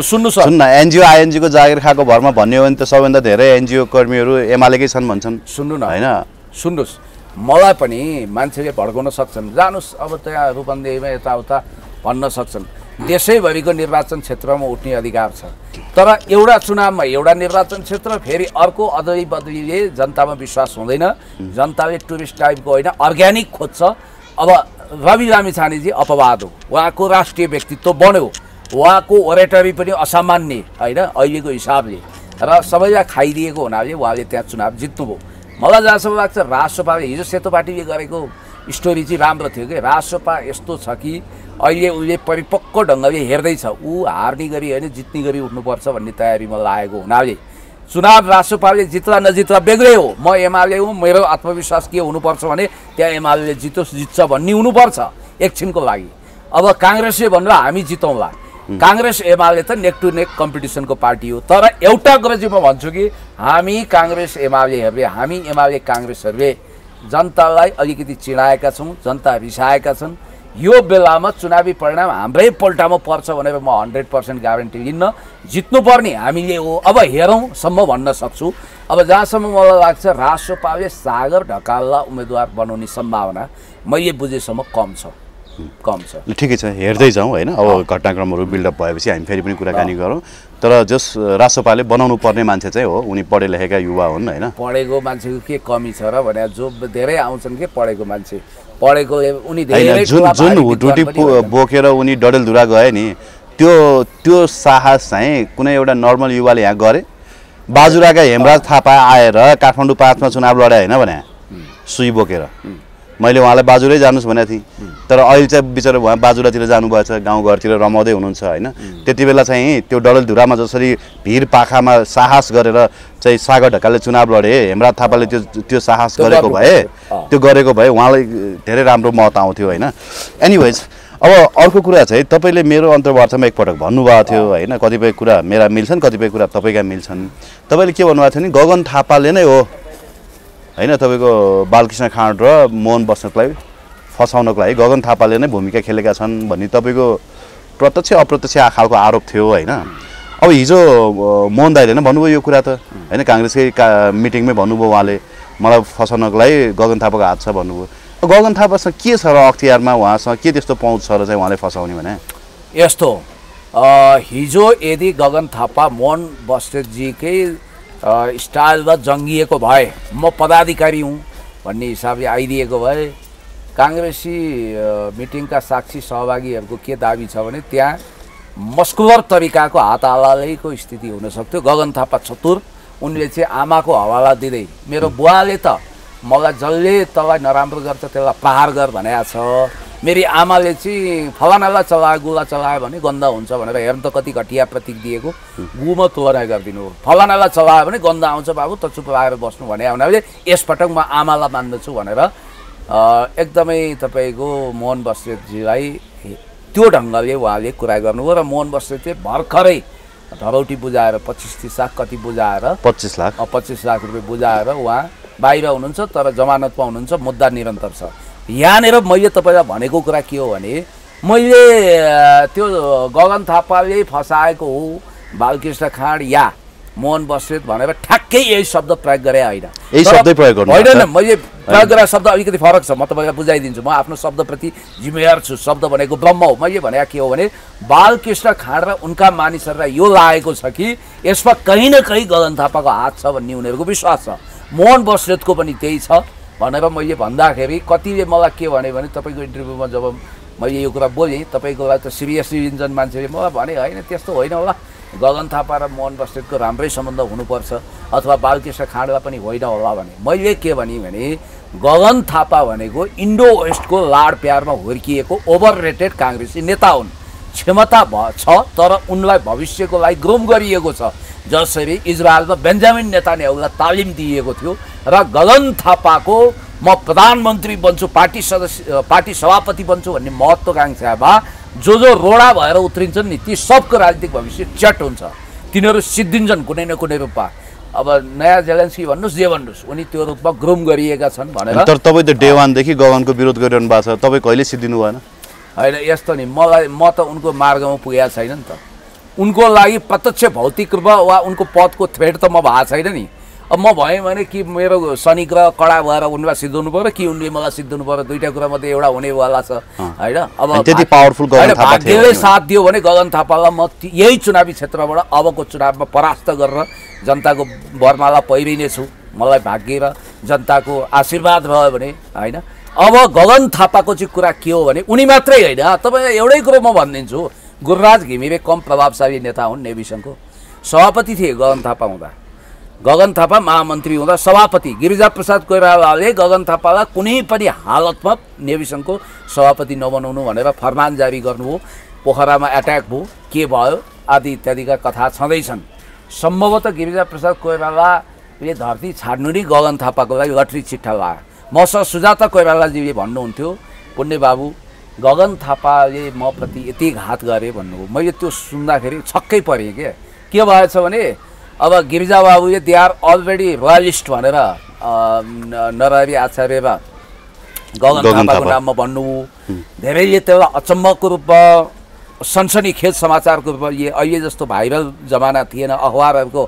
सुन्न। एनजिओ आइएनजिओको जागिर खाएको भरमा भन्यो भने त सबैभन्दा धेरै एनजिओ कर्मीहरू एमालेकै छन् भन्छन्। सुन्नु न होइन, सुन्नुहोस्, मलाई पनि मान्छेले भड्काउन सक्छन्, जानुहोस् अब त्यहाँ रूपन्देहीमा यताउता भन्न सक्छन्, देशैभरिको निर्वाचन क्षेत्रमा उठ्ने अधिकार छ। तर एउटा चुनावमा एउटा निर्वाचन क्षेत्र, फेरि अर्को अदली बदलीले जनतामा विश्वास हुँदैन, जनताले टुरिस्ट टाइपको होइन अर्ग्यानिक खोज्छ। अब रवि लामिछानेजी अपवाद हो, उहाँको राष्ट्रिय व्यक्तित्व बन्यो, उहाँको ओरेटरी पनि असामान्य होइन अहिलेको हिसाबले, र सबैलाई खाइदिएको हुनाले उहाँले त्यहाँ चुनाव जित्नुभयो। मलाई जहाँसम्म लाग्छ राजसभाले हिजो सेतो पार्टीले गरेको स्टोरी चाहिँ राम्रो थियो कि राजसभा यस्तो छ कि अहिले उसले परिपक्व ढङ्गले हेर्दैछ, ऊ हार्ने गरी होइन जित्ने गरी उठ्नुपर्छ भन्ने तयारीमा लागेको हुनाले चुनाव राजसभाले जित्ला नजित्ला बेग्लै हो। म एमाले हुँ, मेरो आत्मविश्वास के हुनुपर्छ भने त्यहाँ एमाले जित्छ भन्ने हुनुपर्छ एकछिनको लागि। अब काङ्ग्रेसले भन्नु हामी जितौँला, काङ्ग्रेस एमाले त नेक टु नेक कम्पिटिसनको पार्टी हो। तर एउटा कुरा चाहिँ म भन्छु कि हामी काङ्ग्रेस एमालेहरूले, हामी एमाले काङ्ग्रेसहरूले जनतालाई अलिकति चिडाएका छौँ, जनता रिसाएका छन्। यो बेलामा चुनावी परिणाम हाम्रै पल्टामा पर्छ भनेर म 100% ग्यारेन्टी लिन्न, जित्नुपर्ने हामीले हो। अब हेरौँसम्म भन्न सक्छु। अब जहाँसम्म मलाई लाग्छ राजसभाले सागर ढकाललाई उम्मेदवार बनाउने सम्भावना मैले बुझेसम्म कम छ। कम छ। ठिकै छ, हेर्दै जाउँ होइन। अब घटनाक्रमहरू बिल्डअप भएपछि हामी फेरि पनि कुराकानी गरौँ। तर जस रासोपाले बनाउनु पर्ने मान्छे चाहिँ हो, उनी पढे लेखेका युवा हुन् होइन। पढेको मान्छेको के कमी छ र भने जो धेरै आउँछन् के पढेको मान्छे, पढेको उनी धेरै जुन हुटुटी बोकेर उनी डडेलधुरा गए नि, त्यो साहस चाहिँ कुनै एउटा नर्मल युवाले यहाँ गरे? बाजुराका हेमराज थापा आएर काठमाडौँ 5 मा चुनाव लडे होइन भने, सुई बोकेर। मैले उहाँलाई बाजुरै जानुहोस् भनेको थिएँ, तर अहिले चाहिँ बिचरा उहाँ बाजुरातिर जानुभएछ, गाउँघरतिर रमाउँदै हुनुहुन्छ होइन। त्यति बेला चाहिँ त्यो डडेलधुरामा जसरी भिर पाखामा साहस गरेर चाहिँ सागर ढकालले चुनाव लडे, हेमराज थापाले त्यो साहस गरेको भए उहाँलाई धेरै राम्रो मत आउँथ्यो होइन। एनिवेज, अब अर्को कुरा चाहिँ तपाईँले मेरो अन्तर्वार्तामा एकपटक भन्नुभएको थियो होइन, कतिपय कुरा मेरा मिल्छन्, कतिपय कुरा तपाईँका मिल्छन्। तपाईँले के भन्नुभएको थियो नि, गगन थापाले नै हो होइन तपाईँको बालकृष्ण खाँड र मोहन बस्नेतलाई फसाउनको लागि गगन थापाले नै भूमिका खेलेका छन् भन्ने तपाईँको प्रत्यक्ष अप्रत्यक्ष खालको आरोप थियो होइन। अब हिजो मोहन दाइले नै भन्नुभयो यो कुरा त होइन, काङ्ग्रेसकै मिटिङमै भन्नुभयो उहाँले, मलाई फसाउनको लागि गगन थापाको हात छ भन्नुभयो। गगन थापासँग के छ र अख्तियारमा, उहाँसँग के त्यस्तो पहुँच छ र चाहिँ उहाँले फसाउने भने? यस्तो हिजो यदि गगन थापा मोहन बस्नेतजीकै स्टाइलमा जङ्गिएको भए, म पदाधिकारी हुँ भन्ने हिसाबले आइदिएको भए, काङ्ग्रेसी मिटिङका साक्षी सहभागीहरूको के दाबी छ भने त्यहाँ मस्कुलर तरिकाको हात हालालैको स्थिति हुनसक्थ्यो। गगन थापा चतुर, उनले चाहिँ आमाको हवाला दिँदै, मेरो बुवाले त मलाई जसले तँलाई नराम्रो गर्छ त्यसलाई प्रहार गर भनेको छ, मेरी आमाले चाहिँ फलानालाई चलायो गुला चलायो भने गन्दा हुन्छ भनेर, हेर्नु त कति घटिया प्रतीक दिएको, गुमा तुलना गरिदिनु, फलानालाई चलायो भने गन्दा आउँछ बाबु त चुप लागेर बस्नु भने हुनाले यसपटक म आमालाई मान्दछु भनेर एकदमै तपाईँको मोहन बस्नेतजीलाई त्यो ढङ्गले उहाँले कुरा गर्नुभयो। र मोहन बस्नेतले भर्खरै धरौटी बुझाएर 25-30 लाख कति बुझाएर 25 लाख रुपियाँ बुझाएर उहाँ बाहिर हुनुहुन्छ, तर जमानतमा हुनुहुन्छ, मुद्दा निरन्तर छ। यहाँनिर मैले तपाईँलाई भनेको कुरा के हो भने, मैले त्यो गगन थापाले फसाएको हो बालकृष्ण खाँड या मोहन बस्नेत भनेर ठ्याक्कै यही शब्द प्रयोग गरे होइन। यही शब्दै प्रयोग गर्नु होइन, मैले प्रयोग गरेको शब्द अलिकति फरक छ, म तपाईँलाई बुझाइदिन्छु। म आफ्नो शब्दप्रति जिम्मेवार छु, शब्द भनेको ब्रह्म हो। मैले भने के हो भने, बालकृष्ण खाँड र उनका मानिसहरूलाई यो लागेको छ कि यसमा कहीँ न कहीँ गगन थापाको हात छ भन्ने उनीहरूको विश्वास छ, मोहन बस्नेतको पनि त्यही छ भनेर मैले भन्दाखेरि कतिले मलाई के भने तपाईँको इन्टरभ्यूमा जब मैले यो कुरा बोलेँ, तपाईँको लागि त सिरियसली लिन्छन् मान्छेले, मलाई भने होइन त्यस्तो होइन होला, गगन थापा र मोहन बस्नेतको राम्रै सम्बन्ध हुनुपर्छ अथवा बालकृष्ण खाँडलाई पनि होइन होला भने। मैले के भने गगन थापा भनेको इन्डो वेस्टको लाड प्यारमा हुर्किएको ओभर रेटेड काङ्ग्रेसी नेता हुन्। क्षमता छ, तर उनलाई भविष्यको लागि ग्रुम गरिएको छ, जसरी इजरायलमा बेन्जामिन नेतान्याहुलाई तालिम दिएको थियो। र गगन थापाको म प्रधानमन्त्री बन्छु, पार्टी सभापति बन्छु भन्ने महत्त्वकाङ्क्षामा जो रोडा भएर उत्रिन्छन् नि, ती सबको राजनीतिक भविष्य चट हुन्छ, तिनीहरू सिद्धिन्छन् कुनै न कुनै रूपमा। अब नयाँ जेलेन्स्की भन्नुहोस् जे भन्नुहोस्, उनी त्यो रूपमा ग्रुम गरिएका छन् भनेर। तर तपाईँ त डे वानदेखि गगनको विरोध गरिरहनु भएको छ, तपाईँ कहिले सिद्धिनु भएन? होइन यस्तो नि, म त उनको मार्गमा पुगेको छैन नि त, उनको लागि प्रत्यक्ष भौतिक रूपमा वा उनको पदको थ्रेड त म भएको छैन नि। अब म भएँ भने कि मेरो शनि ग्रह कडा भएर उनलाई सिद्धाउनु पऱ्यो कि उनले मलाई सिद्धाउनु पऱ्यो, दुईवटा कुरा मध्ये एउटा हुनेवाला छ होइन। अब त्यति पावरफुल भाग्यले साथ दियो भने गगन थापालाई म यही चुनावी क्षेत्रबाट अबको चुनावमा परास्त गरेर जनताको वरमाला पहिरिनेछु, मलाई भाग्य र जनताको आशीर्वाद भयो भने होइन। अब गगन थापाको चाहिँ कुरा के हो भने, उनी मात्रै होइन, तपाईँ एउटै कुरो म भनिदिन्छु, गुरुराज घिमिरे कम प्रभावशाली नेता हुन्, नेभी सङ्घको सभापति थिए गगन थापा हुँदा, गगन थापा महामन्त्री हुँदा सभापति गिरिजाप्रसाद कोइरालाले गगन थापालाई कुनै पनि हालतमा नेभी सङ्घको सभापति नबनाउनु भनेर फरमान जारी गर्नुभयो। पोखरामा एट्याक भयो, के भयो आदि इत्यादिका कथा छँदैछन्। सम्भवतः गिरिजाप्रसाद कोइरालाले धरती छाड्नु नै गगन थापाको लागि लटरी चिट्ठा लाग्यो। मसँग सुजाता कोइरालाजीले भन्नुहुन्थ्यो, पुण्य बाबु गगन थापाले म प्रति यति घात गरे भन्नुभयो। मैले त्यो सुन्दाखेरि छक्कै परेँ। के भएछ भने अब गिरिजा बाबुले दे आर अलरेडी रोयलिस्ट भनेर नरहरि आचार्य र गगन थापाको नाममा भन्नुभयो। धेरैले त्यसलाई अचम्मको रूपमा सनसनीखेज समाचारको रूपमा अहिले जस्तो भाइरल जमाना थिएन, अखबारहरूको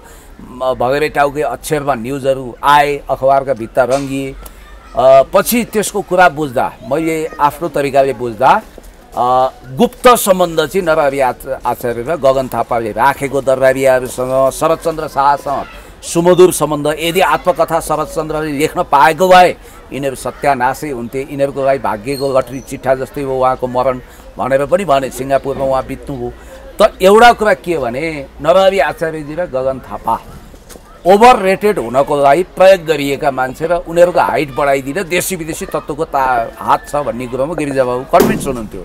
भगरे टाउके अक्षरमा न्युजहरू आए, अखबारका भित्ता रङ्गिए। पछि त्यसको कुरा बुझ्दा, मैले आफ्नो तरिकाले बुझ्दा गुप्त सम्बन्ध चाहिँ नरहरि आचार्य र गगन थापाले राखेको दरबारियाहरूसँग शरदचन्द्र शाहसँग सुमधुर सम्बन्ध। यदि आत्मकथा शरदचन्द्रले लेख्न पाएको भए यिनीहरू सत्यानाशै हुन्थे, यिनीहरूको लागि भाग्यको लटरी चिट्ठा जस्तै हो उहाँको मरण भनेर पनि भने। सिङ्गापुरमा उहाँ बित्नुभयो। त एउटा कुरा के भने नरहरि आचार्यजी र गगन थापा ओभर रेटेड हुनको लागि प्रयोग गरिएका मान्छे र उनीहरूको हाइट बढाइदिन देशी विदेशी तत्त्वको हात छ भन्ने कुरोमा गिरिजाबाबु कन्भिन्स हुनुहुन्थ्यो।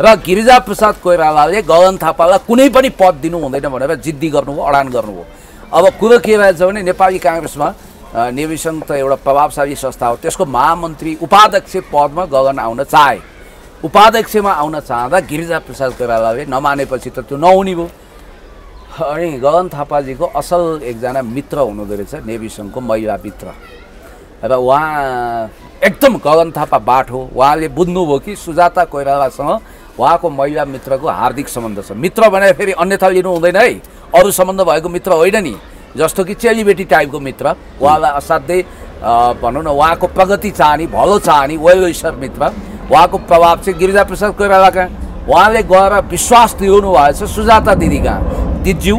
र गिरिजाप्रसाद कोइरालाले गगन थापालाई कुनै पनि पद दिनु हुँदैन भनेर जिद्दी गर्नुभयो, अडान गर्नुभयो। अब कुरो के रहेछ भने नेपाली काङ्ग्रेसमा नेभी सङ्घ त एउटा प्रभावशाली संस्था हो, त्यसको महामन्त्री उपाध्यक्ष पदमा गगन आउन चाहे। उपाध्यक्षमा आउन चाहँदा गिरिजाप्रसाद कोइरालाले नमानेपछि त त्यो नहुने भयो। अनि गगन थापाजीको असल एकजना मित्र हुनुहुँदो रहेछ नेभी सङ्घको महिला मित्र, र उहाँ एकदम गगन थापा बाठो। उहाँले बुझ्नुभयो कि सुजाता कोइरालासँग उहाँको महिला मित्रको हार्दिक सम्बन्ध छ। मित्र भने फेरि अन्यथा लिनु हुँदैन है, अरू सम्बन्ध भएको मित्र होइन नि, जस्तो कि चेलीबेटी टाइपको मित्र। उहाँलाई असाध्यै भनौँ न उहाँको प्रगति चाहने, भलो चाहने, वेल विशर मित्र। उहाँको प्रभाव चाहिँ गिरिजाप्रसाद कोइराला कहाँ उहाँले गएर विश्वास दिनु भएछ सुजाता दिदी कहाँ। दिज्यू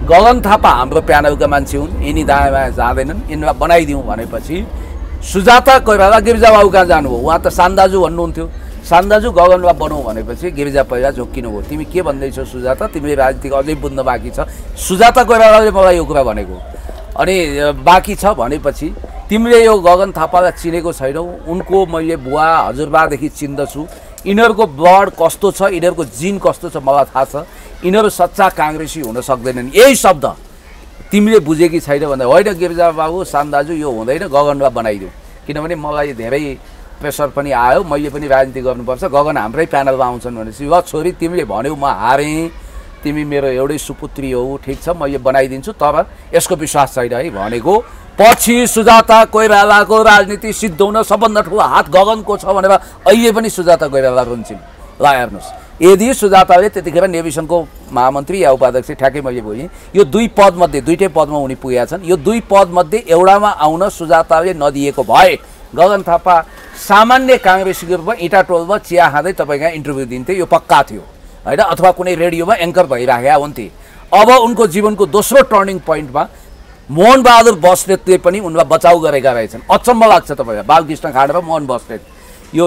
गगन थापा हाम्रो प्यानलका मान्छे हुन्, यिनी दायाँ बायाँ जाँदैनन्, यिनीलाई बनाइदिउँ भनेपछि सुजाता कोइराला गिरिजाबाबु कहाँ जानुभयो। उहाँ त सान्दाजु भन्नुहुन्थ्यो। सान्दाजु गगनलाई बनाऊ भनेपछि गिरिजा पहिला झोक्किनु भयो। तिमी के भन्दैछौ सुजाता, तिमीले राजनीतिक अझै बुझ्न बाँकी छ। सुजाता कोइरालाले मलाई यो कुरा भनेको। अनि बाँकी छ भनेपछि तिमीले यो गगन थापालाई चिनेको छैनौ, उनको मैले बुवा हजुरबादेखि चिन्दछु। यिनीहरूको ब्लड कस्तो छ, यिनीहरूको जिन कस्तो छ मलाई थाहा छ। यिनीहरू सच्चा काङ्ग्रेसी हुन सक्दैनन्। यही शब्द तिमीले बुझेकी छैन भन्दा होइन गिरिजा बाबु सान्दाजु यो हुँदैन, गगनलाई बनाइदिउँ। किनभने मलाई धेरै प्रेसर पनि आयो, मैले पनि राजनीति गर्नुपर्छ, गगन हाम्रै प्यानलमा आउँछन् भनेपछि ल छोरी तिमीले भन्यौ म हारेँ, तिमी मेरो एउटै सुपुत्री हो, ठिक छ मैले बनाइदिन्छु, तर यसको विश्वास छैन है भनेको। पछि सुजाता कोइरालाको राजनीति सिद्ध्याउन सबभन्दा ठुलो हात गगनको छ भनेर अहिले पनि सुजाता कोइराला रुन्छन्। ल हेर्नुहोस्, यदि सुजाताले त्यतिखेर नेभी सङ्घको महामन्त्री या उपाध्यक्ष ठ्याक्कै मैले बोलेँ, यो दुई पदमध्ये दुईटै पदमा उनी पुगेका छन्। यो दुई पदमध्ये एउटामा आउन सुजाताले नदिएको भए गगन थापा सामान्य काङ्ग्रेसीको रूपमा इँटाटोलमा चिया खाँदै तपाईँका इन्टरभ्यू दिन्थे, यो पक्का थियो होइन, अथवा कुनै रेडियोमा एङ्कर भइराखेका हुन्थे। अब उनको जीवनको दोस्रो टर्निङ पोइन्टमा मोहन बहादुर बस्नेतले पनि उनलाई बचाउ गरेका रहेछन्। अचम्म लाग्छ तपाईँलाई, बालकृष्ण खाँड र मोहन बस्नेत, यो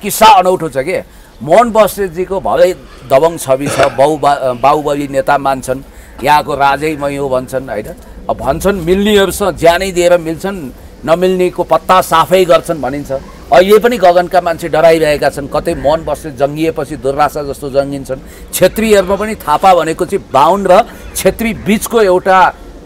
किस्सा अनौठो छ कि। मोहन बस्नेतजीको भलै दबङ छवि छ, बाहुबली नेता मान्छन्, यहाँको राजै मै हो भन्छन् होइन। अब भन्छन् मिल्नेहरूसँग ज्यानै दिएर मिल्छन्, नमिल्नेको पत्ता साफै गर्छन् भनिन्छ। अहिले पनि गगनका मान्छे डराइरहेका छन्, कतै मोहन बस्नेत जङ्गिएपछि दुर्रासा जस्तो जङ्गिन्छन्। छेत्रीहरूमा पनि थापा भनेको चाहिँ बाहुन र छेत्री बिचको एउटा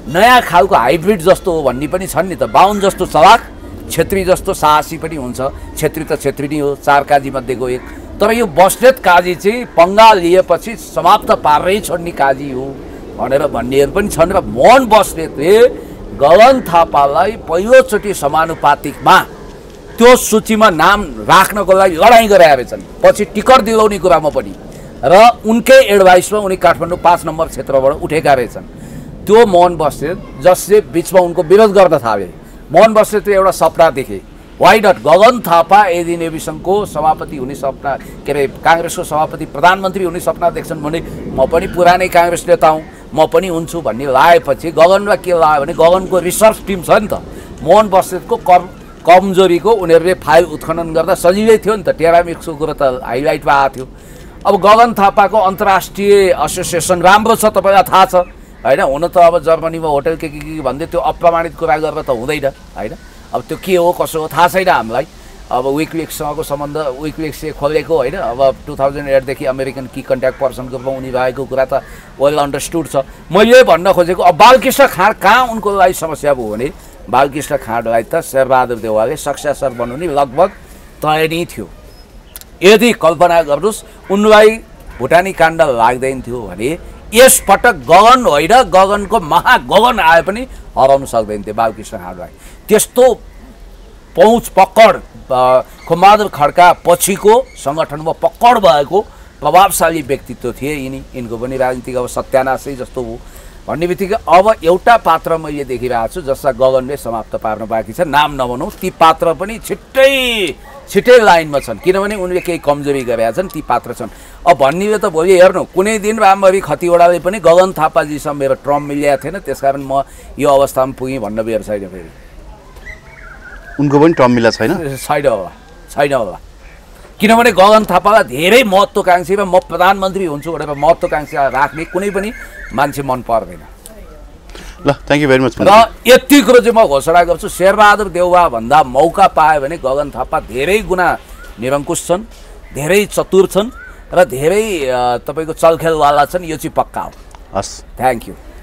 नयाँ खालको हाइब्रिड जस्तो हो भन्ने पनि छन् नि त। बाहुन जस्तो चलाक, छेत्री जस्तो साहसी पनि हुन्छ। छेत्री त छेत्री नै हो, चार काजी मध्येको एक। तर यो बस्नेत काजी चाहिँ पङ्गा लिएपछि समाप्त पार्दै छोड्ने काजी हो भनेर भन्नेहरू पनि छन्। र मोहन बस्नेतले गगन थापालाई पहिलोचोटि समानुपातिकमा त्यो सूचीमा नाम राख्नको लागि लडाइँ गराएका रहेछन्, पछि टिकट दिलाउने कुरामा पनि। र उनकै एडभाइसमा उनी काठमाडौँ 5 नम्बर क्षेत्रबाट उठेका रहेछन्। त्यो मोहन बस्नेत जसले बिचमा उनको विरोध गर्न थाले, मोहन बस्नेतले एउटा सपना देखे, वाइ नट गगन थापा यदि नेभी सङ्घको सभापति हुने सपना, के अरे काङ्ग्रेसको सभापति प्रधानमन्त्री हुने सपना देख्छन् भने म पनि पुरानै काङ्ग्रेस नेता हुँ, म पनि हुन्छु भन्ने लागेपछि गगनलाई के लाग्यो भने गगनको रिसर्च टिम छ नि त, मोहन बस्नेतको कमजोरीको उनीहरूले फाइल उत्खनन गर्दा सजिलै थियो नि त। टेरामिक्सको कुरो त हाइलाइटमा आएको थियो। अब गगन थापाको अन्तर्राष्ट्रिय एसोसिएसन राम्रो छ, तपाईँलाई थाहा छ होइन। हुन त अब जर्मनीमा होटल के भन्दै त्यो अप्रमाणित कुरा गरेर त हुँदैन होइन। अब त्यो के हो कसो हो थाहा छैन हामीलाई। अब विकिलिक्ससँगको सम्बन्ध विकिलिक्सले खोलेको होइन। अब 2008देखि अमेरिकन की कन्ट्याक्ट पर्सनको रूपमा उनी रहेको कुरा त वेल अन्डरस्टुड छ। मैले भन्न खोजेको अब बालकृष्ण खाँड कहाँ उनको लागि समस्या भयो भने बालकृष्ण खाँडलाई त शेरबहादुर देउवाले सक्सेसर बनाउने लगभग तय नै थियो। यदि कल्पना गर्नुहोस् उनलाई भुटानी काण्ड लाग्दैन थियो भने यसपटक गगन होइन गगनको महागगन आए पनि हराउन सक्दैन थियो बालकृष्ण खाँडलाई। त्यस्तो पहुँच पकड खुमबहादुर खड्का पछिको सङ्गठनमा पकड भएको प्रभावशाली व्यक्तित्व थिए यिनी। यिनको पनि राजनीतिक अब सत्यानाशै जस्तो हो भन्ने बित्तिकै अब एउटा पात्र मैले देखिरहेको छु जसलाई गगनले समाप्त पार्न बाँकी छ। नाम नभनौँ, ती पात्र पनि छिट्टै छिटै लाइनमा छन् किनभने उनले केही कमजोरी गरेका छन् ती पात्र छन्। अब भन्ने त भोलि हेर्नु कुनै दिन रामहरि खतिवडाले पनि गगन थापाजीसँग मेरो ट्रम मिलेको थिएन त्यसकारण म यो अवस्थामा पुगेँ भन्न बेर छैन फेरि। उनको पनि टर्म मिला छैन छैन होला किनभने गगन थापालाई धेरै महत्त्वकाङ्क्षी र म प्रधानमन्त्री हुन्छु भनेर महत्त्वकाङ्क्षी राख्ने कुनै पनि मान्छे मन पर्दैन। ल थ्याङ्क यू भेरी मच। र यति कुरो चाहिँ म घोषणा गर्छु शेरबहादुर देउवा भन्दा मौका पायो भने गगन थापा धेरै गुणा निरङ्कुश छन्, धेरै चतुर छन् र धेरै तपाईँको चलखेलवाला छन्, यो चाहिँ पक्का हो। हस् थ्याङ्क यू।